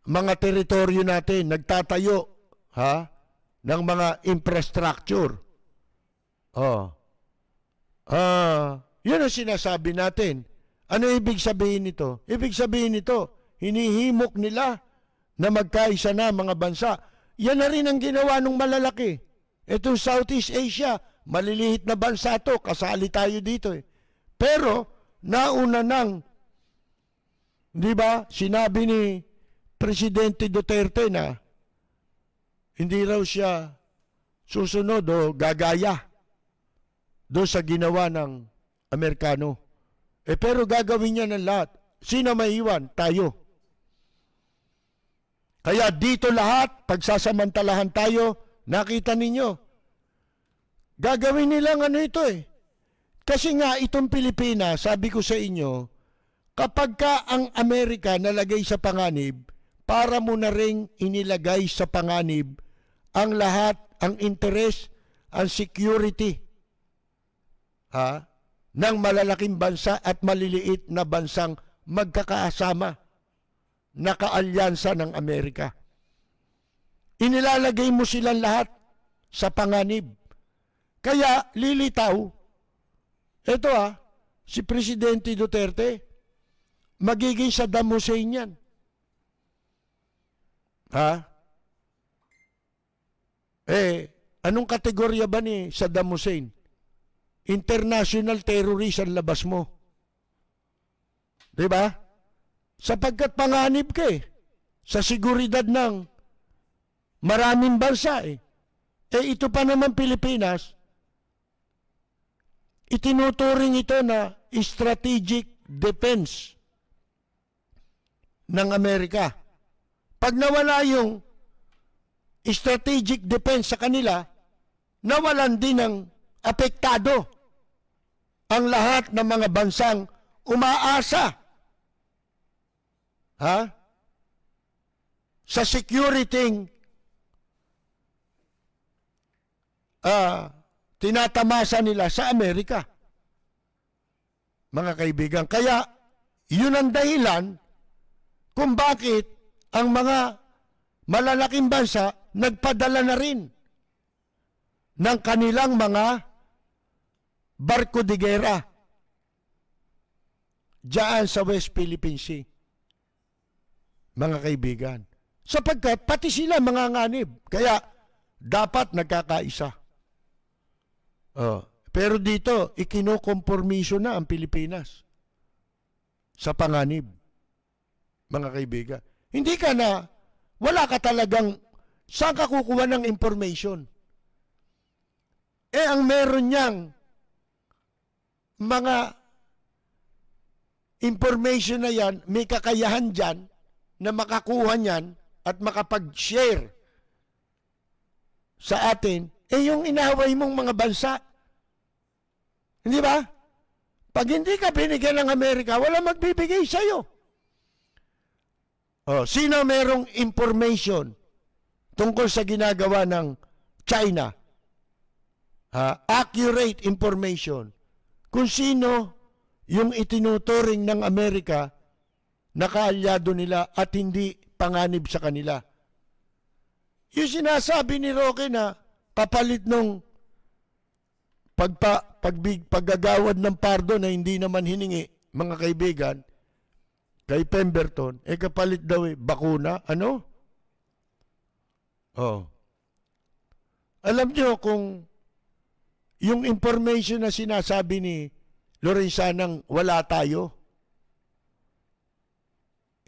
mga teritoryo natin, nagtatayo ng mga infrastructure. Yun ang sinasabi natin. Ano ibig sabihin nito? Ibig sabihin nito, hinihimok nila na magkaisa na mga bansa. Yan na rin ang ginawa ng malalaki. Itong Southeast Asia, maliliit na bansa to, kasali tayo dito eh. Pero, nauna nang, di ba, sinabi ni Presidente Duterte na hindi raw siya susunod o gagaya doon sa ginawa ng Amerikano. Pero gagawin niya ng lahat. Sino maiwan? Tayo. Kaya dito lahat, pagsasamantalahan tayo, nakita ninyo, gagawin nilang ano ito eh. Kasi nga itong Pilipinas, sabi ko sa inyo, kapag ka ang Amerika nalagay sa panganib, para mo na ring inilagay sa panganib ang lahat, ang interes, ang security ng malalaking bansa at maliliit na bansang magkakaasama, nakaalyansa ng Amerika. Inilalagay mo silang lahat sa panganib. Kaya lilitaw, ito si Presidente Duterte, magiging Saddam Hussein yan. Anong kategorya ba ni Saddam Hussein? International terrorist ang labas mo. Diba? Sapagkat panganib ka sa seguridad ng maraming bansa ito pa naman Pilipinas, itinuturing ito na strategic defense ng Amerika. Pag nawala yung strategic defense sa kanila, nawalan din ng apektado ang lahat ng mga bansang umaasa sa security tinatamasa nila sa Amerika. Mga kaibigan, kaya yun ang dahilan kung bakit ang mga malalaking bansa nagpadala na rin ng kanilang mga barko de gera diyan sa West Philippine Sea. Mga kaibigan, sapagkat pati sila manganganib, kaya dapat nagkakaisa. Pero dito, ikinokompormisyo na ang Pilipinas sa panganib. Mga kaibigan, hindi ka na, wala ka talagang, saan ka kukuha ng information? Ang meron niyang mga information na yan, may kakayahan dyan na makakuha niyan at makapag-share sa atin, yung inaway mong mga bansa. Hindi ba? Pag hindi ka binigyan ng Amerika, wala magbibigay sa'yo. Sino merong information tungkol sa ginagawa ng China? Accurate information. Kung sino yung itinuturing ng Amerika na kaalyado nila at hindi panganib sa kanila. Yung sinasabi ni Roque na kapalit nung paggagawad ng pardo na hindi naman hiningi, mga kaibigan, kay Pemberton, kapalit daw bakuna. Ano? Alam nyo kung yung information na sinasabi ni Lorenzanang wala tayo,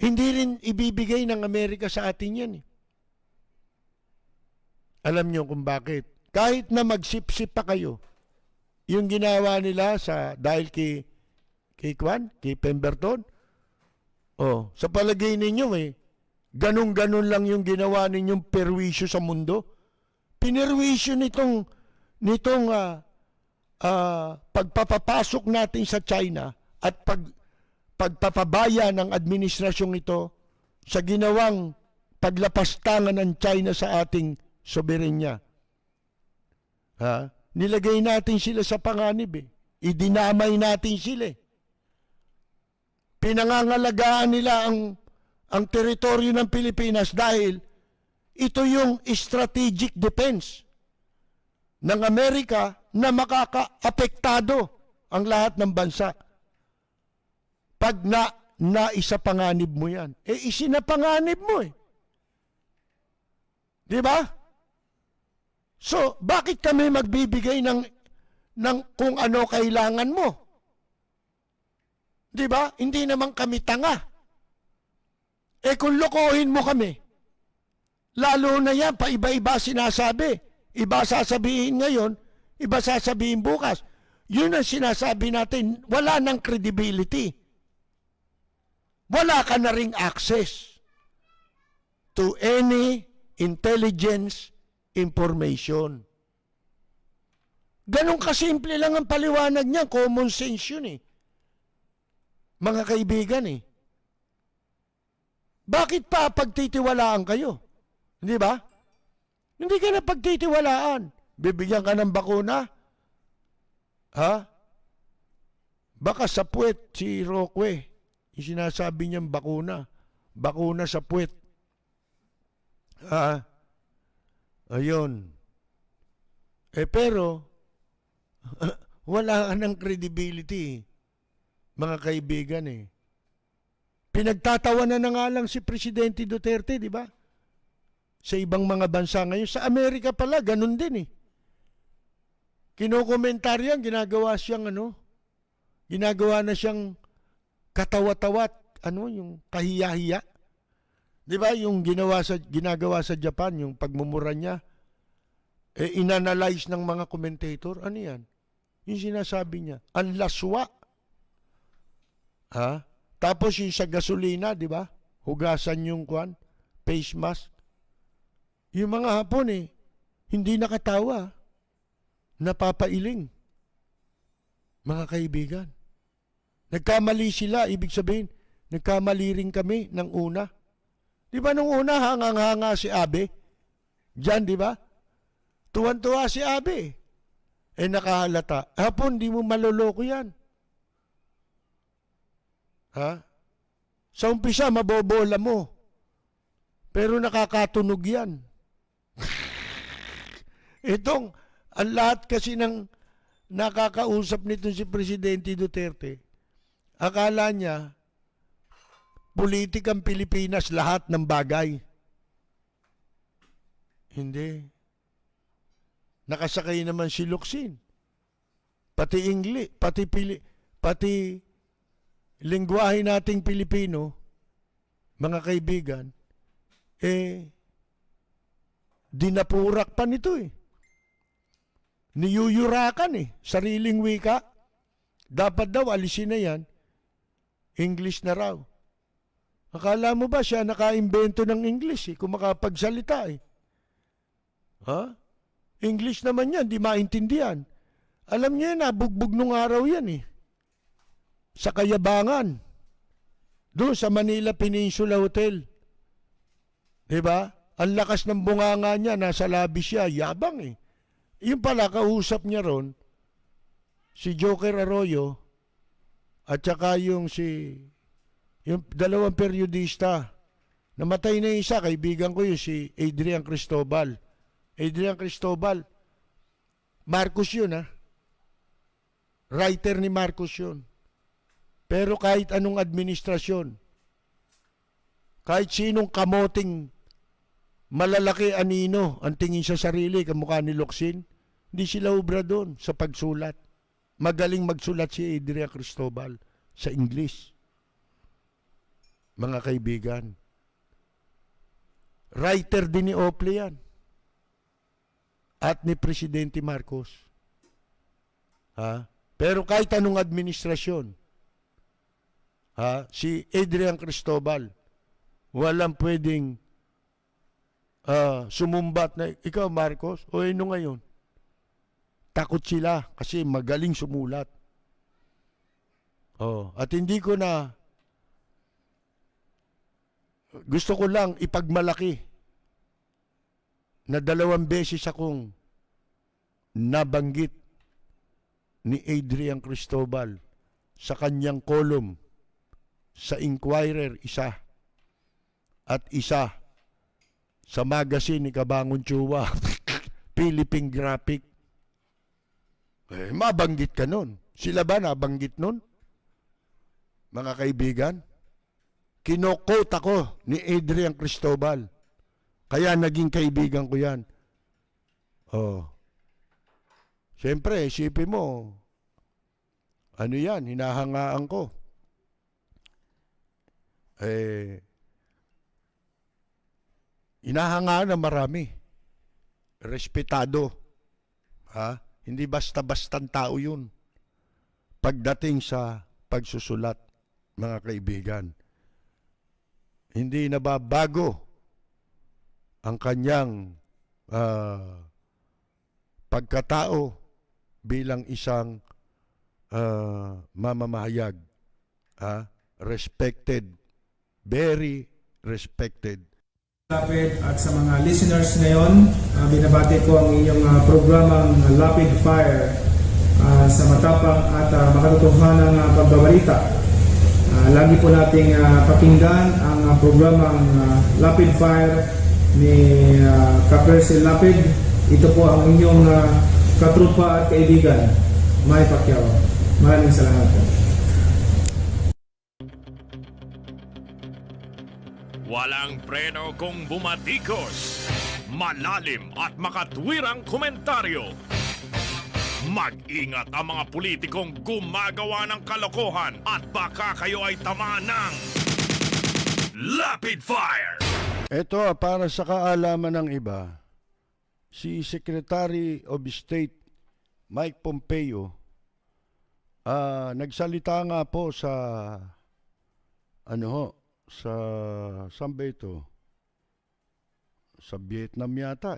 hindi rin ibibigay ng Amerika sa atin yan. Alam nyo kung bakit? Kahit na magsip-sip pa kayo, yung ginawa nila dahil kay Pemberton, sa palagay ninyo ganun-ganun lang yung ginawa ninyong perwisyo sa mundo. Pinerwisyo nitong pagpapapasok natin sa China at pagpapabaya ng administrasyong ito sa ginawang paglapastangan ng China sa ating soberenya. Nilagay natin sila sa panganib. Idinamay natin sila. Pinangangalagaan nila ang teritoryo ng Pilipinas dahil ito yung strategic defense ng Amerika na makakaapektado ang lahat ng bansa. Pag naisapanganib mo yan, isinapanganib mo . Di ba? So, bakit kami magbibigay ng kung ano kailangan mo? Di ba? Hindi naman kami tanga. Kung lokohin mo kami, lalo na yan, paiba-iba sinasabi. Iba sasabihin ngayon, iba sasabihin bukas. Yun ang sinasabi natin, wala nang credibility. Wala ka na ring access to any intelligence information. Ganun kasimple lang ang paliwanag niya. Common sense yun . Mga kaibigan . Bakit pa pagtitiwalaan kayo? Hindi ba? Hindi ka na pagtitiwalaan. Bibigyan ka ng bakuna? Baka sa puwet si Roque. Yung sinasabi niyang bakuna. Bakuna sa puwet. Ayun. Pero, wala ka ng credibility, mga kaibigan . Pinagtatawanan na nga lang si Presidente Duterte, di ba? Sa ibang mga bansa ngayon. Sa Amerika pala, ganun din . Kinokomentaryan, ginagawa na siyang katawa-tawat, yung kahiya-hiya. Di ba, yung ginagawa sa Japan, yung pagmumura niya, inanalyze ng mga commentator, ano yan? Yung sinasabi niya, ang laswa. Tapos yung sa gasolina, di ba? Hugasan yung face mask. Yung mga Hapon hindi nakatawa. Napapailing. Mga kaibigan. Nagkamali sila, ibig sabihin, nagkamali rin kami ng una. Di ba nung una, hangang-hanga si Abe? Diyan, di ba? Tuwan-tuwa si Abe. Nakahalata. Hapon, di mo maloloko yan. Sa umpisa, mabobola mo. Pero nakakatunog yan. Ang lahat kasi ng nakakausap nito si Presidente Duterte, akala niya, politikang Pilipinas lahat ng bagay. Hindi. Nakasakay naman si Locsin. Pati English, pati lingwahe nating Pilipino, mga kaibigan, dinapurak pa nito Niyuyurakan sariling wika. Dapat daw alisin na yan. English na raw. Akala mo ba siya nakaimbento ng English kung makapagsalita English naman yan, di maintindihan. Alam niyo yan, nabugbog nung araw yan eh. Sa Kayabangan. Doon sa Manila Peninsula Hotel. Diba? Ang lakas ng bunganga niya, nasa labi siya, yabang eh. Yung pala, kausap niya ron, si Joker Arroyo, at saka yung dalawang periodista. Namatay na isa, kaibigan ko yun, si Adrian Cristobal. Adrian Cristobal, Marcos yun ha. Writer ni Marcos yun. Pero kahit anong administrasyon, kahit sinong kamoting malalaki anino ang tingin sa sarili, kamukha ni Locsin, hindi sila ubra doon sa pagsulat. Magaling magsulat si Adrian Cristobal sa English. Mga kaibigan. Writer din ni Ople yan. At ni Presidente Marcos. Ha? Pero kahit anong administrasyon, si Adrian Cristobal, walang pwedeng sumumbat na, ikaw Marcos, o ano ngayon? Takot sila kasi magaling sumulat. At hindi ko na, gusto ko lang ipagmalaki na 2 beses akong nabanggit ni Adrian Cristobal sa kanyang column sa Inquirer, isa, at isa sa magazine ni Kabangon Chua, Philippine Graphic. Mabanggit ka nun. Sila ba nabanggit nun? Mga kaibigan, kinokot ako ni Adrian Cristobal. Kaya naging kaibigan ko yan. Siyempre, isipin mo, ano yan, hinahangaan ko. Hinahangaan na marami. Respetado. Hindi basta-bastang tao yun. Pagdating sa pagsusulat, mga kaibigan. Hindi nababago ang kanyang pagkatao bilang isang mamamahayag. Respected. Very respected. Lapid at sa mga listeners ngayon, binabati ko ang inyong programang Lapid Fire sa matapang at makatotohanang pagbabalita. Lagi po nating pakinggan ang programang Lapid Fire ni Kapersi Lapid. Ito po ang inyong katrupa at kaibigan, Manny Pacquiao. Maraming salamat po. Walang preno kung bumatikos. Malalim at makatwirang komentaryo. Mag-ingat ang mga politikong gumagawa ng kalokohan at baka kayo ay tamaan ng Lapid Fire! Ito, para sa kaalaman ng iba, si Secretary of State Mike Pompeo nagsalita nga po sa saan ba ito? Sa Vietnam yata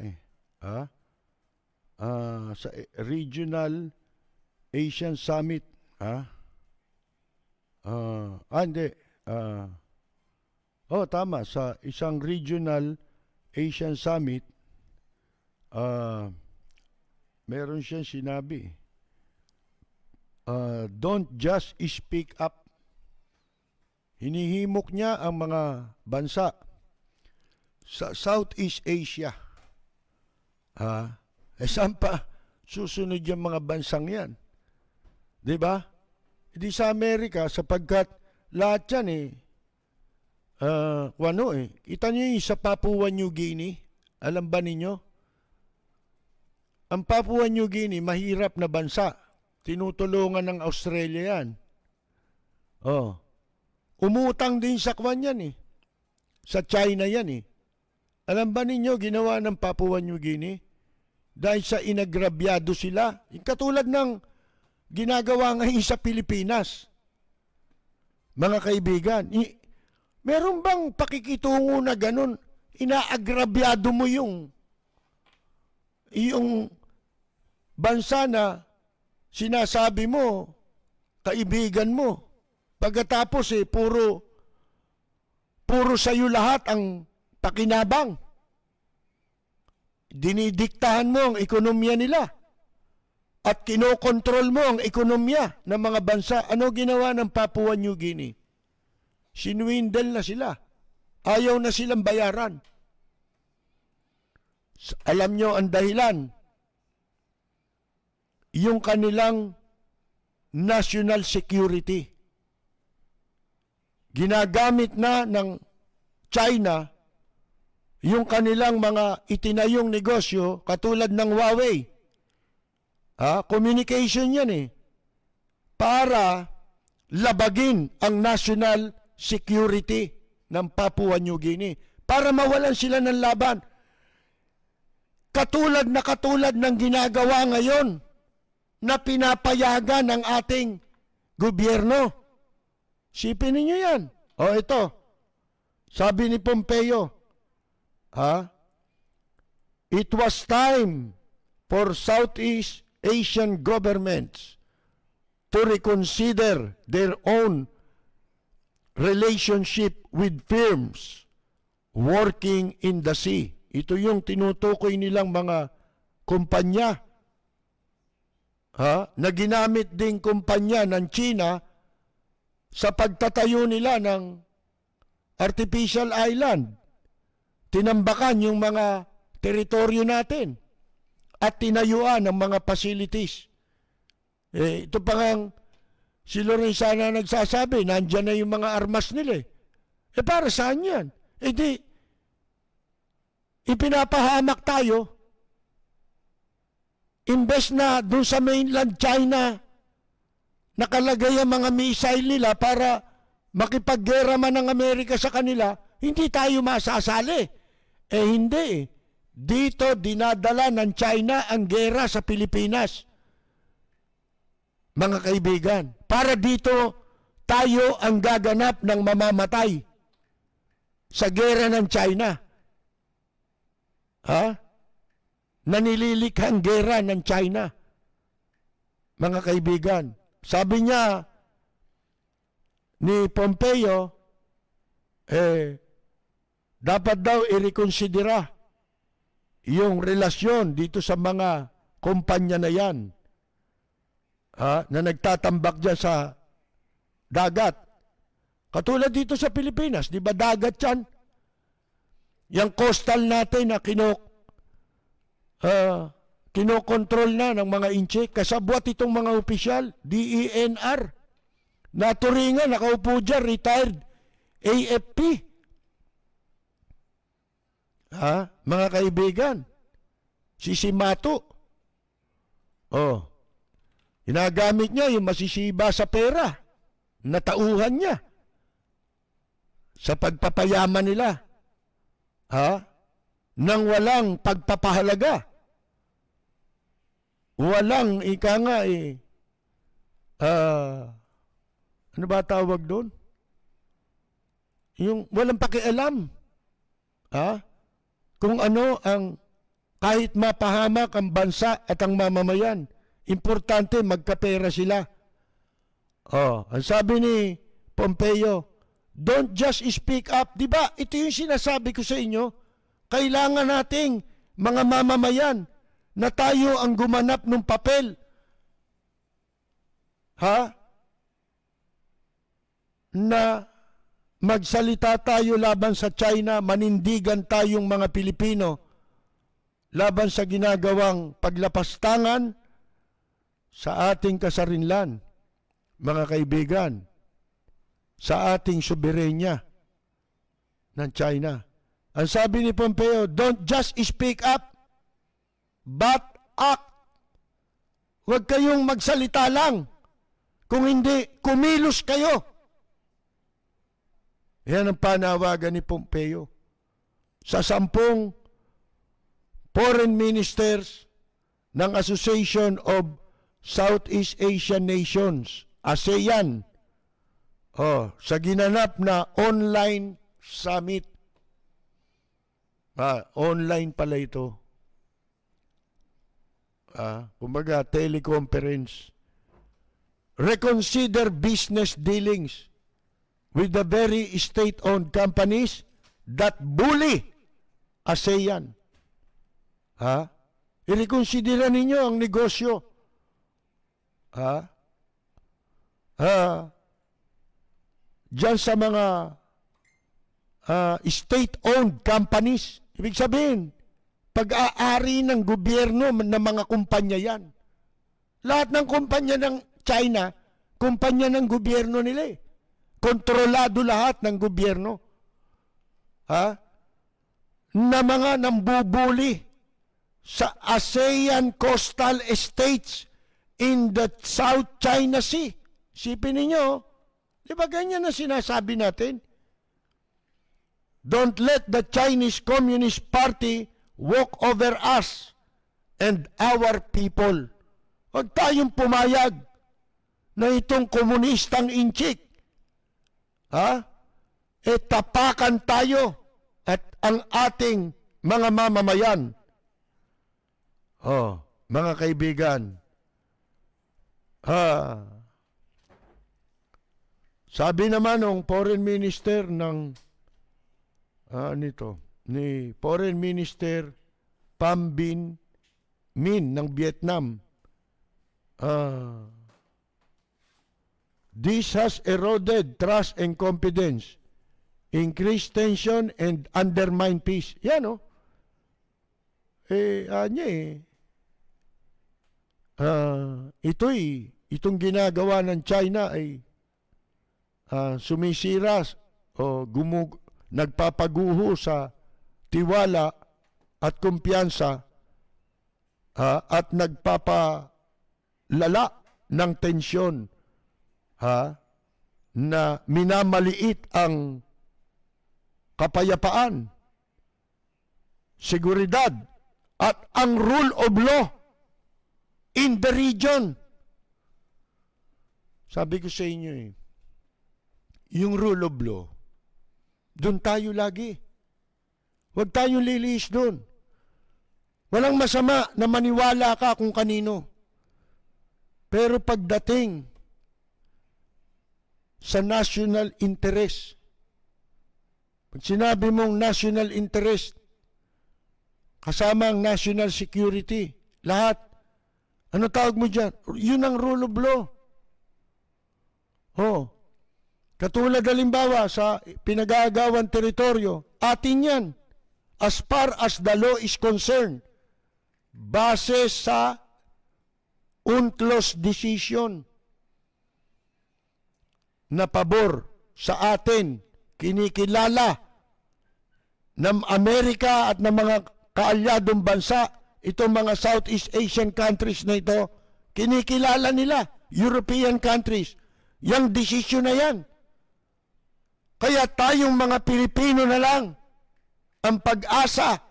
sa Regional Asian Summit. Hindi. Tama. Sa isang Regional Asian Summit, meron siyang sinabi, don't just speak up. Hinihimok niya ang mga bansa sa Southeast Asia. Saan pa susunod yung mga bansang yan? Diba? Hindi sa Amerika, sapagkat lahat yan kita niyo yung sa Papua New Guinea? Alam ba ninyo? Ang Papua New Guinea, mahirap na bansa. Tinutulungan ng Australia yan. Umutang din sa kwan yan Sa China yan Alam ba ninyo, ginawa ng Papua New Guinea? Dahil sa inagrabyado sila. Katulad ng ginagawa ngayon sa Pilipinas. Mga kaibigan, meron bang pakikitungo na ganun? Inaagrabyado mo yung yung bansa na sinasabi mo, kaibigan mo, pagkatapos puro sa'yo lahat ang pakinabang. Dinidiktahan mo ang ekonomiya nila at kinokontrol mo ang ekonomiya ng mga bansa. Ano ginawa ng Papua New Guinea? Sinwindel na sila. Ayaw na silang bayaran. Alam nyo ang dahilan? Yung kanilang national security. Ginagamit na ng China yung kanilang mga itinayong negosyo katulad ng Huawei. Communication yan para labagin ang national security ng Papua New Guinea. Para mawalan sila ng laban. Katulad ng ginagawa ngayon na pinapayagan ng ating gobyerno. Sipin ninyo yan. Ito. Sabi ni Pompeo, it was time for Southeast Asian governments to reconsider their own relationship with firms working in the sea. Ito yung tinutukoy nilang mga kumpanya na ginamit ding kumpanya ng China sa pagtatayo nila ng artificial island. Tinambakan yung mga teritoryo natin at tinayuan ng mga facilities. Ito pa nga si Lorenzana nagsasabi, nandyan na yung mga armas nila. Para saan yan? Di, ipinapahamak tayo. Imbes na dun sa mainland China, nakalagay ang mga missile nila para makipaggera man ng Amerika sa kanila, hindi tayo masasali. Hindi. Dito dinadala ng China ang gera sa Pilipinas. Mga kaibigan, para dito tayo ang gaganap ng mamamatay sa gera ng China. Nanililikhang gera ng China. Mga kaibigan, sabi niya ni Pompeo, dapat daw i-reconsidera yung relasyon dito sa mga kumpanya na yan na nagtatambak dyan sa dagat. Katulad dito sa Pilipinas, di ba dagat yan? Yung coastal natin na kinokontrol na ng mga inche, kasabwat itong mga opisyal, DENR, naturingan, nakaupo dyan, retired AFP. Mga kaibigan, si Simato, ginagamit niya yung masisiba sa pera, natauhan niya sa pagpapayaman nila, nang walang pagpapahalaga. Walang, ano ba tawag doon? Yung walang pakialam. Kung ano ang kahit mapahamak ang bansa at ang mamamayan, importante magkapera sila. Ang sabi ni Pompeo, don't just speak up. Diba? Ito yung sinasabi ko sa inyo. Kailangan nating mga mamamayan na tayo ang gumanap ng papel. Na magsalita tayo laban sa China, manindigan tayong mga Pilipino laban sa ginagawang paglapastangan sa ating kasarinlan, mga kaibigan, sa ating soberenya ng China. Ang sabi ni Pompeo, don't just speak up, but act. Huwag kayong magsalita lang. Kung hindi, kumilos kayo. Yan ang panawagan ni Pompeo sa 10 foreign ministers ng Association of Southeast Asian Nations, ASEAN, sa ginanap na online summit. Online pala ito. kumbaga teleconference. Reconsider business dealings with the very state-owned companies that bully ASEAN. I-reconsider ninyo ang negosyo. Diyan sa mga state-owned companies. Ibig sabihin, pag-aari ng gobyerno ng mga kumpanya yan. Lahat ng kumpanya ng China, kumpanya ng gobyerno nila eh. Kontrolado lahat ng gobyerno. Na mga nambubuli sa ASEAN coastal states in the South China Sea. Sipin ninyo, di ba ganyan na sinasabi natin? Don't let the Chinese Communist Party walk over us and our people. Huwag tayong pumayag na itong komunistang inchik. Tapakan tayo at ang ating mga mamamayan. Mga kaibigan, sabi naman ng Foreign Minister ng ni Foreign Minister Pham Binh Minh ng Vietnam, this has eroded trust and confidence, increased tension and undermine peace. Yan itong ginagawa ng China ay sumisira o nagpapaguho sa tiwala at kumpiyansa at nagpapalala ng tensyon na minamaliit ang kapayapaan, seguridad at ang rule of law in the region. Sabi ko sa inyo yung rule of law, doon tayo lagi. Huwag tayong lilihis doon. Walang masama na maniwala ka kung kanino. Pero pagdating sa national interest, pag sinabi mong national interest, kasama ang national security, lahat, ano tawag mo dyan? Yun ang rule of law. Katulad halimbawa sa pinag-aagawan teritoryo, atin yan. As far as the law is concerned, base sa UNCLOS decision na pabor sa atin, kinikilala ng Amerika at ng mga kaalyadong bansa, itong mga Southeast Asian countries na ito, kinikilala nila, European countries, yung desisyon na yan. Kaya tayong mga Pilipino na lang ang pag-asa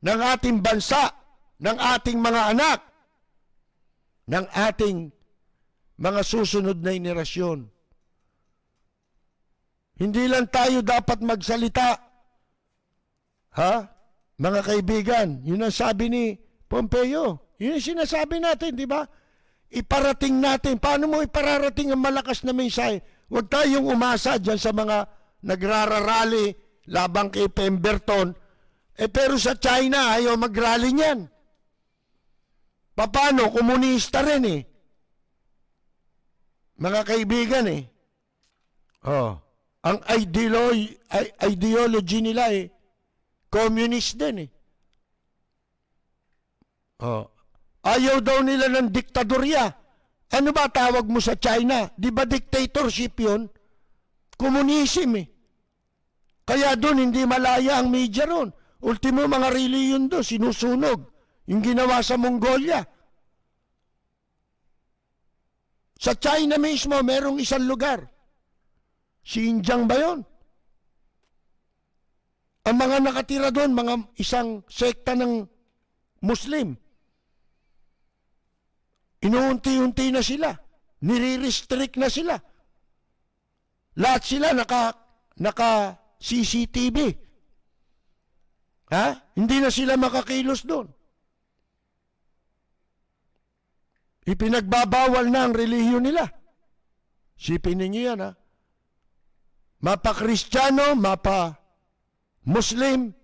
ng ating bansa, ng ating mga anak, ng ating mga susunod na henerasyon. Hindi lang tayo dapat magsalita. Mga kaibigan, yun ang sabi ni Pompeo. Yun ang sinasabi natin, di ba? Iparating natin. Paano mo ipararating ang malakas na mensahe? Huwag tayong umasa dyan sa mga nagrararally labang kay Pemberton. Pero sa China, ayaw mag-rally niyan. Paano? Komunista rin Mga kaibigan ang ideology nila communist din Ayaw daw nila ng diktadorya. Ano ba tawag mo sa China? Di ba dictatorship yun? Komunism Kaya doon hindi malaya ang media ron. Ultimo mga reliyon doon, sinusunog. Yung ginawa sa Mongolia. Sa China mismo, merong isang lugar. Xinjiang ba yun? Ang mga nakatira doon, mga isang sekta ng Muslim. Inuunti-unti na sila. Nire-restrict na sila. Lahat sila naka-CCTV. Hindi na sila makakilos doon. Ipinagbabawal na ang relihiyon nila. Sipin ninyo yan, ha? Mapa Kristiyano, mapa Muslim,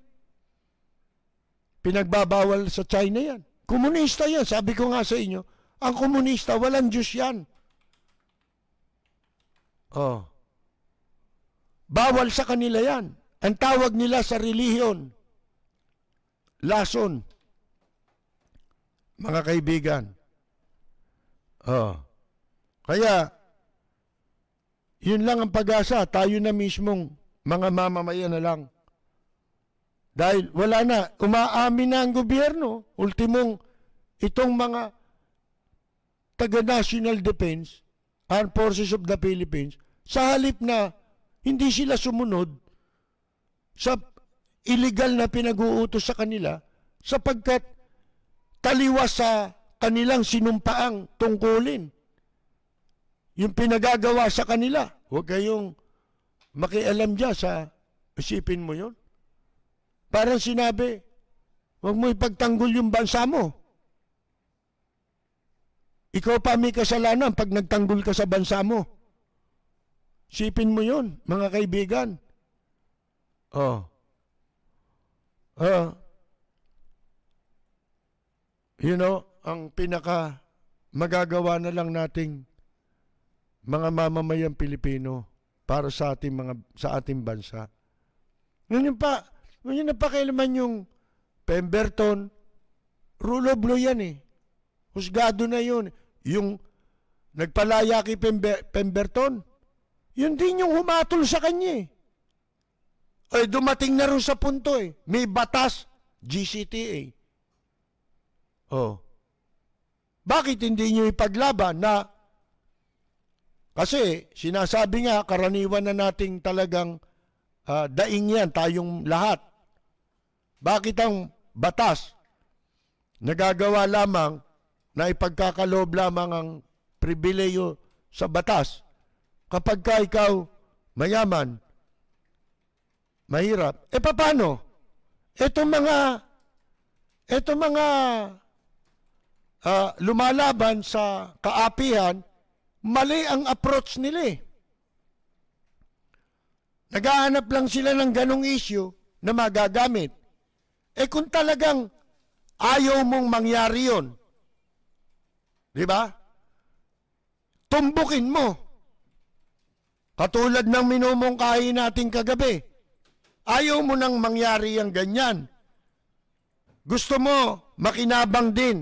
pinagbabawal sa China yan. Komunista yan. Sabi ko nga sa inyo, ang komunista, walang Diyos yan. Oh. Bawal sa kanila yan. Ang tawag nila sa relihiyon, lason. Mga kaibigan. Oh. Kaya, yun lang ang pag-asa. Tayo na mismong mga mamamayan na lang. Dahil wala na. Umaamin na ang gobyerno. Ultimong, itong mga taga-National Defense, Armed Forces of the Philippines, sa halip na hindi sila sumunod sa illegal na pinag-uutos sa kanila sapagkat taliwas sa kanilang sinumpaang tungkulin. Yung pinagagawa sa kanila. Huwag kayong makialam dyan sa isipin mo yun. Parang sinabi, huwag mo ipagtanggol yung bansa mo. Ikaw pa may kasalanan pag nagtanggol ka sa bansa mo. Isipin mo yun, mga kaibigan. You know, ang pinaka magagawa na lang nating mga mamamayang Pilipino para sa ating bansa. Ngayon na pa kailaman yung Pemberton, rule of law yan eh. Husgado na yun. Yung nagpalaya kay Pemberton, yun din yung humatol sa kanya eh. Ay, dumating na rin sa punto eh. May batas, GCTA. Oh. Bakit hindi nyo ipaglaban na kasi sinasabi nga, karaniwan na nating talagang daing yan, tayong lahat. Bakit ang batas nagagawa lamang na ipagkakaloob lamang ang pribileyo sa batas kapag ka ikaw mayaman, mahirap? E paano? Ito mga lumalaban sa kaapihan, mali ang approach nila eh. Naghahanap lang sila ng ganong issue na magagamit. Eh kung talagang ayaw mong mangyari yun, di ba? Tumbukin mo. Katulad ng minumungkahi natin kagabi. Ayaw mo nang mangyari ang ganyan. Gusto mo makinabang din.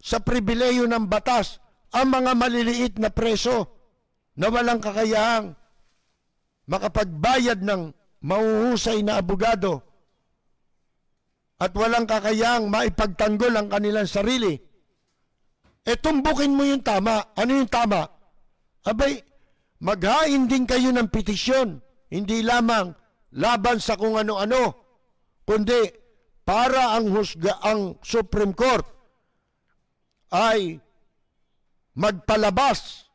Sa pribileyo ng batas ang mga maliliit na preso na walang kakayahang makapagbayad ng mahuhusay na abogado at walang kakayahang maipagtanggol ang kanilang sarili. Tumbukin mo yung tama. Ano yung tama? Abay, maghain din kayo ng petisyon. Hindi lamang laban sa kung ano-ano, kundi para ang Supreme Court ay magpalabas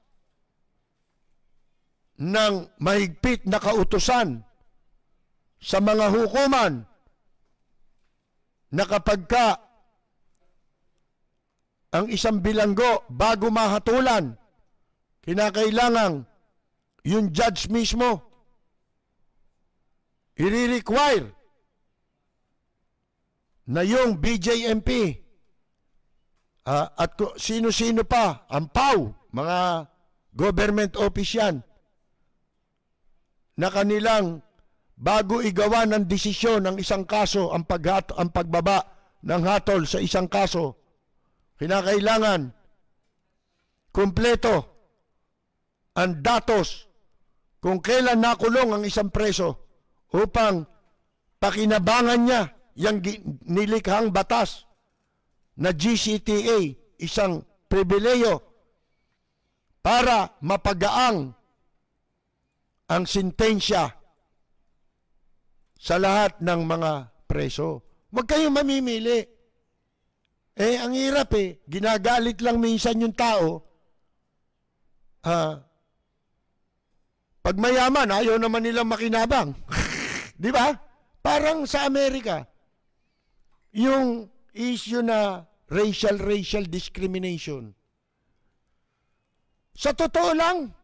ng mahigpit na kautusan sa mga hukuman na kapag ka ang isang bilanggo bago mahatulan, kinakailangan yung judge mismo i-require na yung BJMP at sino-sino pa, ang PAW, mga government office yan, na kanilang bago igawa ng desisyon ng isang kaso, ang pagbaba ng hatol sa isang kaso, kinakailangan kumpleto ang datos kung kailan nakulong ang isang preso upang pakinabangan niya yung nilikhang batas na GCTA, isang pribileyo para mapagaang ang sentensya sa lahat ng mga preso. Huwag kayong mamimili. Ang hirap eh. Ginagalit lang minsan yung tao. Pag mayaman, ayaw naman nilang makinabang. Di ba? Parang sa Amerika, yung issue na racial discrimination. Sa totoo lang,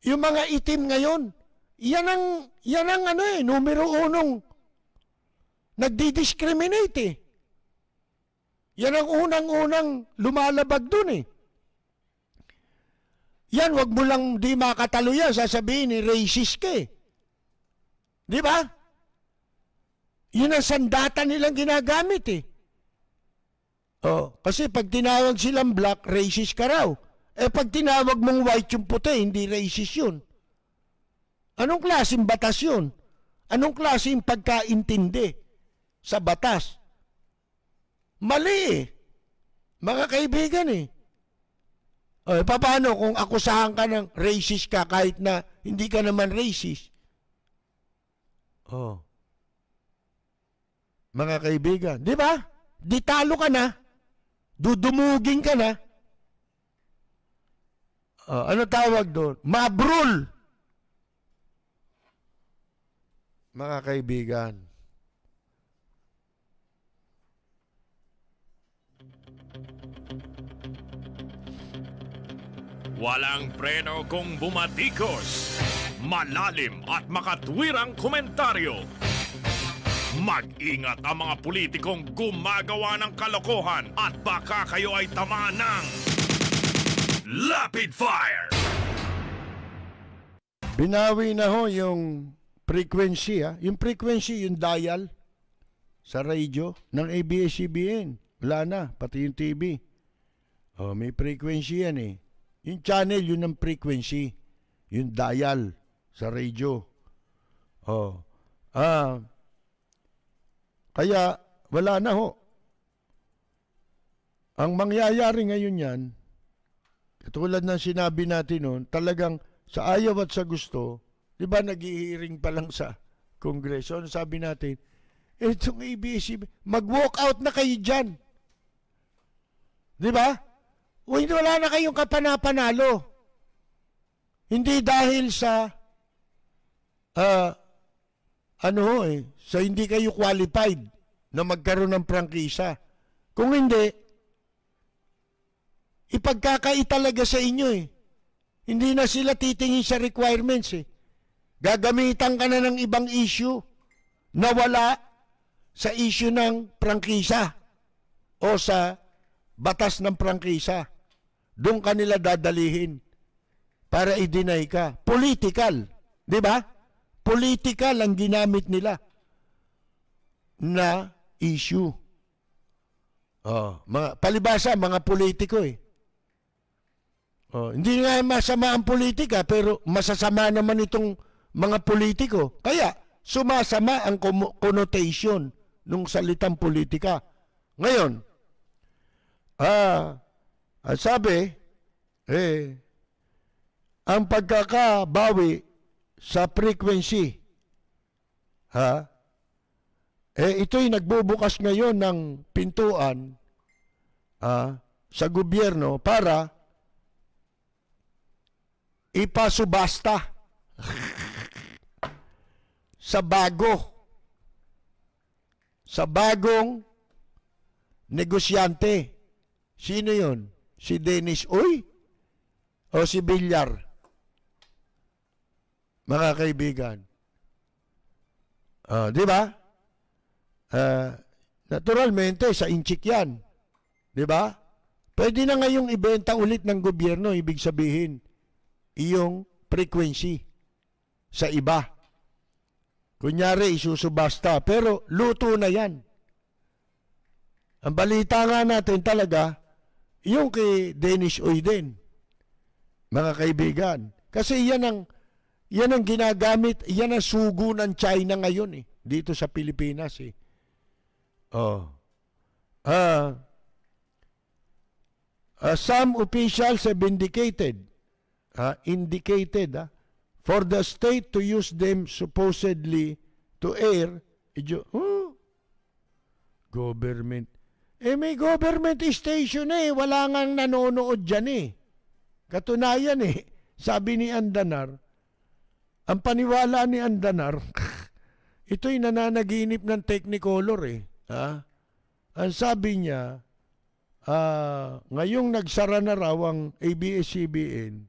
yung mga itim ngayon, yan ang numero unong nagdi-discriminate eh. Yan ang unang-unang lumalabag dun eh. Yan, wag mo lang di makatalo yan, sasabihin ni racist ka eh. Di ba? Yun ang sandata nilang ginagamit eh. Kasi pag tinawag silang black, racist ka raw. Pag tinawag mong white yung puti, hindi racist yun. Anong klaseng batas yun? Anong klaseng pagkaintindi sa batas? Mali eh. Mga kaibigan eh. Paano kung akusahan ka ng racist ka kahit na hindi ka naman racist? Mga kaibigan, di ba? Di talo ka na. Dudumugin ka na. Ano tawag doon? Mabrul. Mga kaibigan. Walang preno kung bumatikos. Malalim at makatwirang komentaryo. Mag-ingat ang mga politikong gumagawa ng kalokohan at baka kayo ay tamaan ng Lapid Fire! Binawi na ho yung frequency, yung frequency, yung dial sa radio ng ABS-CBN. Wala na, pati yung TV. May frequency yan eh. Yung channel, yun ang frequency. Yung dial sa radio. Kaya, wala na ho. Ang mangyayari ngayon yan, katulad ng sinabi natin noon, talagang sa ayaw at sa gusto, di ba nag-i-hearing pa lang sa Kongreso, ano sabi natin, itong ABS-CBN, mag-walk out na kayo dyan. Di ba? Wala na kayong kapanapanalo. Hindi dahil sa sa hindi kayo qualified na magkaroon ng prangkisa. Kung hindi, ipagkakaitalaga sa inyo eh. Hindi na sila titingin sa requirements eh. Gagamitan ka na ng ibang issue na wala sa issue ng prangkisa o sa batas ng prangkisa. Doon kanila dadalihin para i-deny ka. Political. Di ba? Political ang ginamit nila na issue. Palibasa, mga politiko eh. Hindi nga masama ang politika, pero masasama naman itong mga politiko. Kaya, sumasama ang connotation ng salitang politika. Ngayon, sabi, ang pagkakabawi sa frequency, ito'y nagbubukas ngayon ng pintuan sa gobyerno para ipasubasta sa bagong negosyante. Sino yun? Si Dennis Uy o si Villar? Mga kaibigan. Di ba? Naturalmente, sa inchik yan. Di ba? Pwede na ngayong ibenta ulit ng gobyerno, ibig sabihin, iyong frequency sa iba. Kunyari, isusubasta, pero luto na yan. Ang balita nga natin talaga, yung kay Dennis Uy din, mga kaibigan. Kasi yan ang ginagamit, yan ang sugo ng China ngayon dito sa Pilipinas some officials have indicated for the state to use them supposedly to air government. May government station wala ngang nanonood dyan Katunayan sabi ni Andanar, ang paniwala ni Andanar, ito'y nananaginip ng Technicolor Ang sabi niya, ngayong nagsara na raw ang ABS-CBN,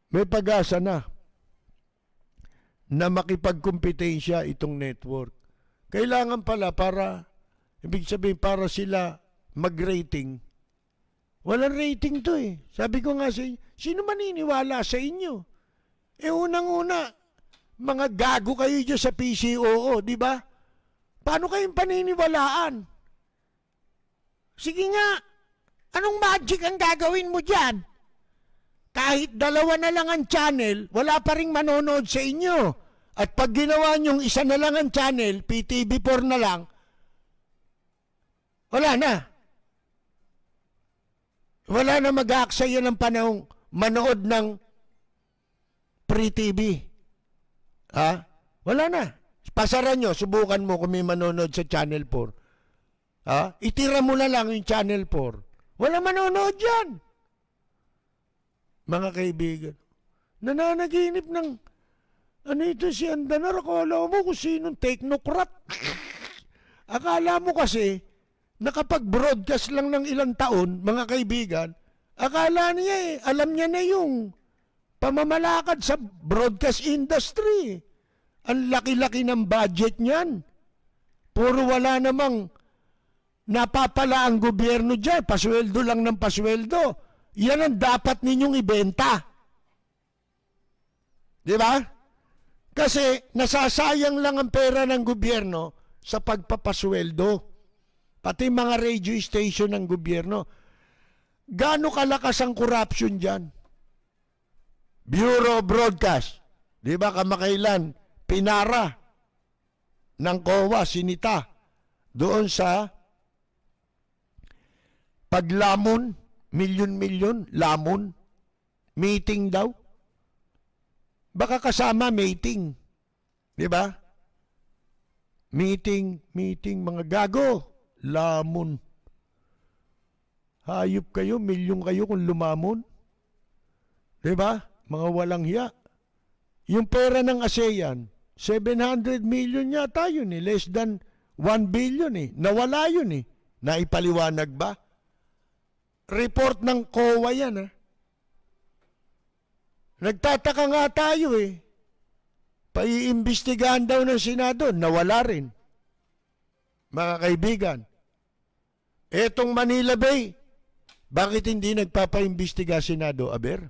may pag-asa na makipagkumpetensya itong network. Kailangan pala ibig sabihin para sila mag-rating. Walang rating to eh. Sabi ko nga sa inyo, sino maniniwala sa inyo? Unang-una, mga gago kayo dyan sa PCOO, di ba? Paano kayong paniniwalaan? Sige nga, anong magic ang gagawin mo dyan? Kahit 2 na lang ang channel, wala pa ring manonood sa inyo. At pag ginawa nyong 1 na lang ang channel, PTV4 na lang, wala na. Wala na mag-aaksaya ng panahong manood ng free TV. Ha? Wala na. Pasaran nyo, subukan mo kung may manonood sa Channel 4. Ha? Itira mo na lang yung Channel 4. Wala manonood yan. Mga kaibigan, nananaginip ng ito si Andanar, akala mo kung sinong technocrat. Akala mo kasi, nakapag-broadcast lang ng ilang taon, mga kaibigan, akala niya alam niya na yung pamamalakad sa broadcast industry. Ang laki-laki ng budget niyan. Puro wala namang napapala ang gobyerno dyan. Pasweldo lang ng pasweldo. Yan ang dapat ninyong ibenta. Di ba? Kasi nasasayang lang ang pera ng gobyerno sa pagpapasweldo. Pati mga radio station ng gobyerno. Gaano kalakas ang corruption dyan? Bureau of Broadcast. Di ba kamakailan, pinara ng COA, sinita, doon sa paglamon, milyon-milyon, lamon, meeting daw. Baka kasama meeting. Di ba? Meeting, mga gago, lamon. Hayop kayo, milyon kayo kung lumamon. Di ba? Mga walang hiya. Yung pera ng ASEAN, 700 million yata yun eh. Less than 1 billion eh. Nawala yun eh. Naipaliwanag ba? Report ng COA yan ha. Nagtataka nga tayo eh. Paiimbestigahan daw ng Senado, nawala rin. Mga kaibigan, etong Manila Bay, bakit hindi nagpapaimbestiga Senado, Aber?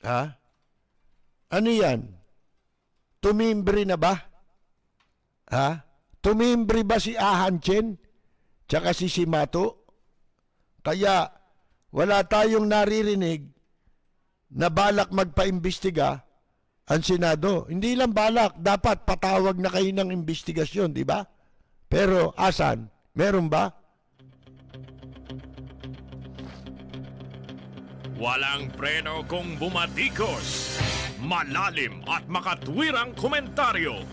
Ha? Ano yan? Tumimbre na ba? Ha? Tumimbre ba si Ahan Chen? Tsaka si Simato? Kaya wala tayong naririnig na balak magpaimbestiga ang Senado. Hindi lang balak, dapat patawag na kayo ng investigasyon, di ba? Pero asan? Meron ba? Walang preno kung bumatikos. Malalim at makatwirang komentaryo.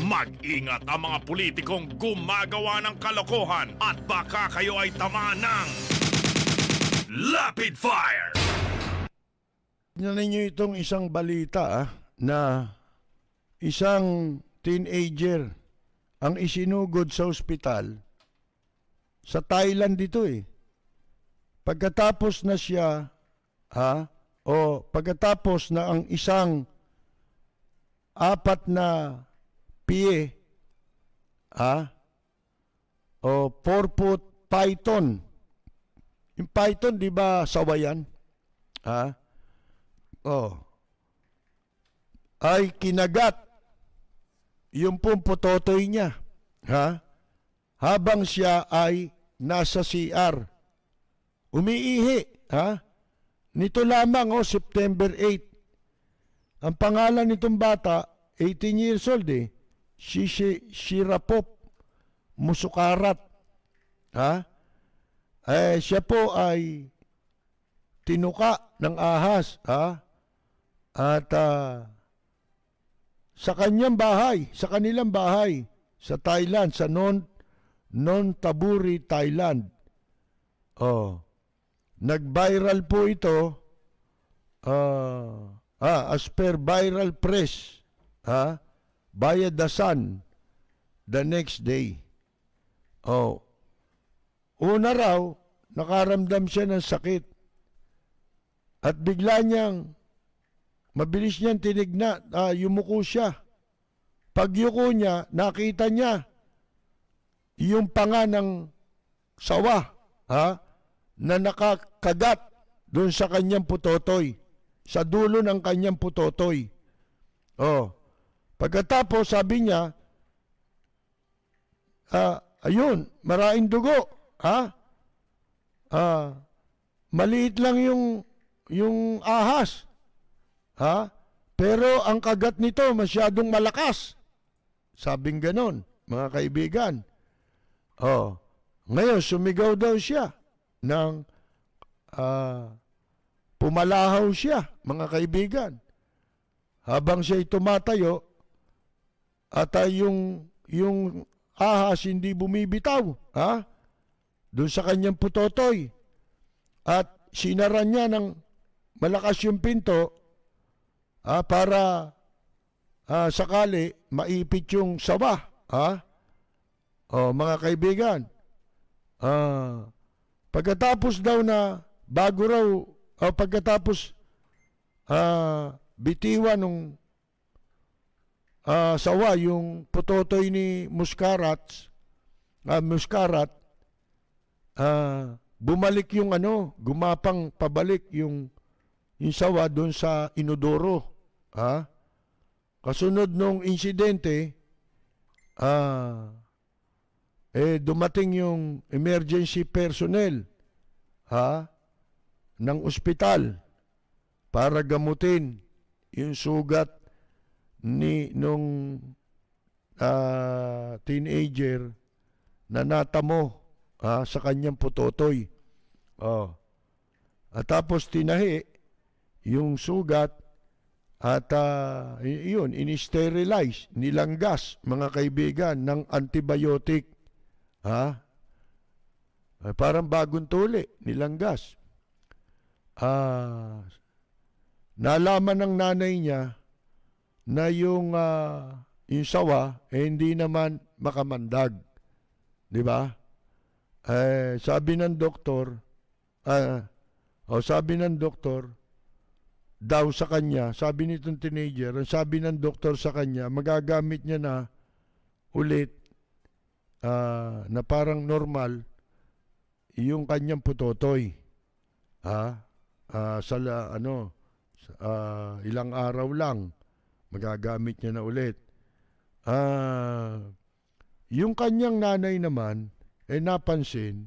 Mag-ingat ang mga politikong gumagawa ng kalokohan at baka kayo ay tamaan ng Lapid Fire! Tingnan ninyo itong isang balita na isang teenager ang isinugod sa ospital. Sa Thailand dito eh. Pagkatapos na siya, pagkatapos na ang isang 4 na piye, 4-foot python. Yung python, di ba, sawayan? Ay kinagat yung pumputotoy niya. Habang siya ay nasa CR. Umiihi, Nito lamang, September 8. Ang pangalan nitong bata, 18 years old eh. Shirapop Musukarat. Siya po ay tinuka ng ahas, At sa kanilang bahay, sa Thailand, sa Nonthaburi, Thailand. Nag-viral po ito as per viral press via The Sun. the next day. Oh, una raw, nakaramdam siya ng sakit. At bigla niyang, mabilis niyang tinignan, yumuko siya. Pagyuko niya, nakita niya yung panga ng sawa, na nakakagat doon sa kanyang putotoy, sa dulo ng kanyang putotoy. Oh, pagkatapos sabi niya, ayun, maraming dugo, maliit lang yung ahas, pero ang kagat nito masyadong malakas. Sabing ganon, mga kaibigan. Oh, ngayon sumigaw daw siya ng pumalahaw siya, mga kaibigan. Habang siya'y tumatayo at yung ahas hindi bumibitaw, doon sa kanyang putotoy. At sinara niya ng malakas yung pinto para sakali maipit yung sawa. Mga kaibigan, pagkatapos daw na bago raw pagkatapos bitiwan nung sawa yung putotoy ni Muscarat, bumalik yung gumapang pabalik yung sawa doon sa inodoro. Kasunod nung insidente, dumating yung emergency personnel ng ospital para gamutin yung sugat nung teenager na natamo sa kanyang putotoy. At tapos tinahi yung sugat at yun, in-sterilize, nilanggas, mga kaibigan, ng antibiotic. Parang bagong tuli, nilanggas. Nalaman ng nanay niya na yung sawa hindi naman makamandag. Di ba? Sabi ng doktor, daw sa kanya, sabi nitong teenager, sabi ng doktor sa kanya, magagamit niya na ulit na parang normal yung kanyang putotoy. Ilang araw lang magagamit niya na ulit. Yung kanyang nanay naman napansin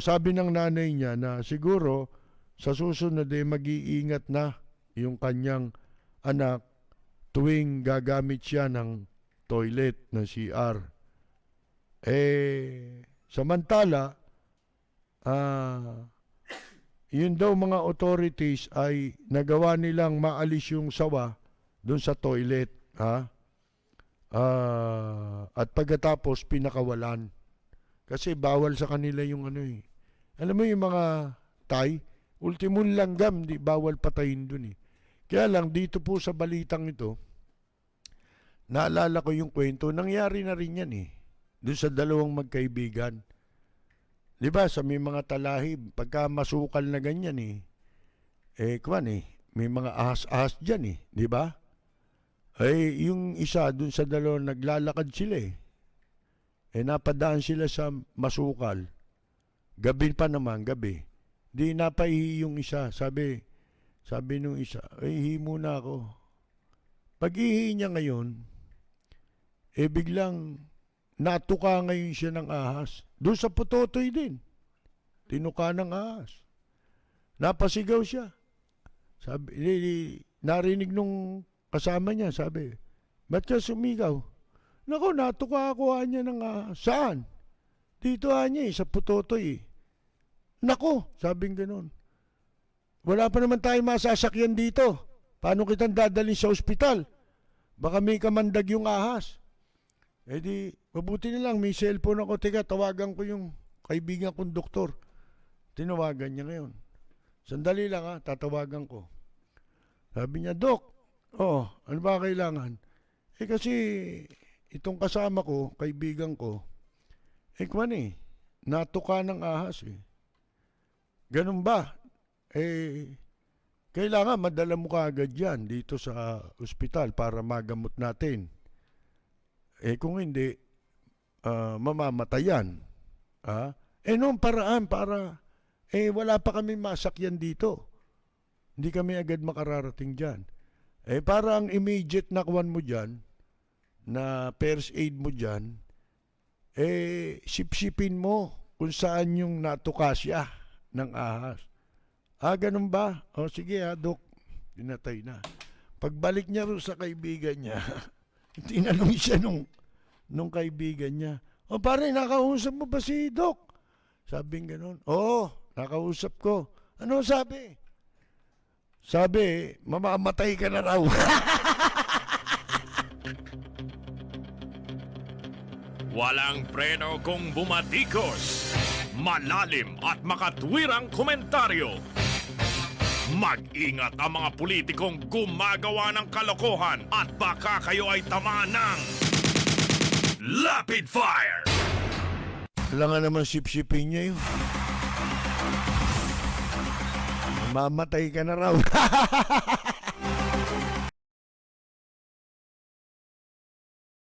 sabi ng nanay niya na siguro sa susunod mag-iingat na yung kanyang anak tuwing gagamit siya ng toilet, ng CR. Samantala, yun daw mga authorities ay nagawa nilang maalis yung sawa doon sa toilet. At pagkatapos pinakawalan. Kasi bawal sa kanila yung Alam mo yung mga Thai, ultimong langgam, di bawal patayin dun Kaya lang, dito po sa balitang ito, naalala ko yung kwento, nangyari na rin yan doon sa dalawang magkaibigan. Di ba, sa may mga talahib, pagka masukal na ganyan may mga ahas-ahas dyan di ba? Yung isa doon sa dalawang naglalakad sila napadaan sila sa masukal. Gabi pa naman, gabi. Di napaihi yung isa. Sabi nung isa, ihi muna ako. Pag-ihi niya ngayon, biglang natuka ngayon siya ng ahas. Doon sa putotoy din. Tinuka ng ahas. Napasigaw siya. Sabi, narinig nung kasama niya, sabi, ba't ka sumigaw? Nako, natuka ako niya ng ahas. Saan? Dito niya sa putotoy Nako, sabing ganun. Wala pa naman tayo masasakyan dito. Paano kitang dadalhin sa ospital? Baka may kamandag yung ahas. Di, mabuti na lang, may cellphone ako. Teka, tawagan ko yung kaibigan kong doktor. Tinawagan niya ngayon. Sandali lang tatawagan ko. Sabi niya, Dok, ano ba kailangan? Kasi itong kasama ko, kaibigan ko, kwan natuka ng ahas Ganun ba? Kailangan madala mo kaagad yan dito sa ospital para magamot natin. Kung hindi, mamamatay yan. Noong paraan para, wala pa kami masakyan dito. Hindi kami agad makararating dyan. Para ang immediate na kuwan mo dyan, na first aid mo dyan, sipsipin mo kung saan yung natuka siya ng ahas. Ganun ba? Sige Dok. Pinatay na. Pagbalik niya rin sa kaibigan niya, tinanong siya nung kaibigan niya, pare, nakausap mo ba si Doc? Sabing ganun. Nakausap ko. Ano sabi? Sabi, mamamatay ka na raw. Walang preno kung bumatikos. Malalim at makatwirang komentaryo. Mag-ingat ang mga politikong gumagawa ng kalokohan at baka kayo ay tamaan ng Lapid Fire! Wala nga naman sipsipin niya yun. Mamatay ka na raw.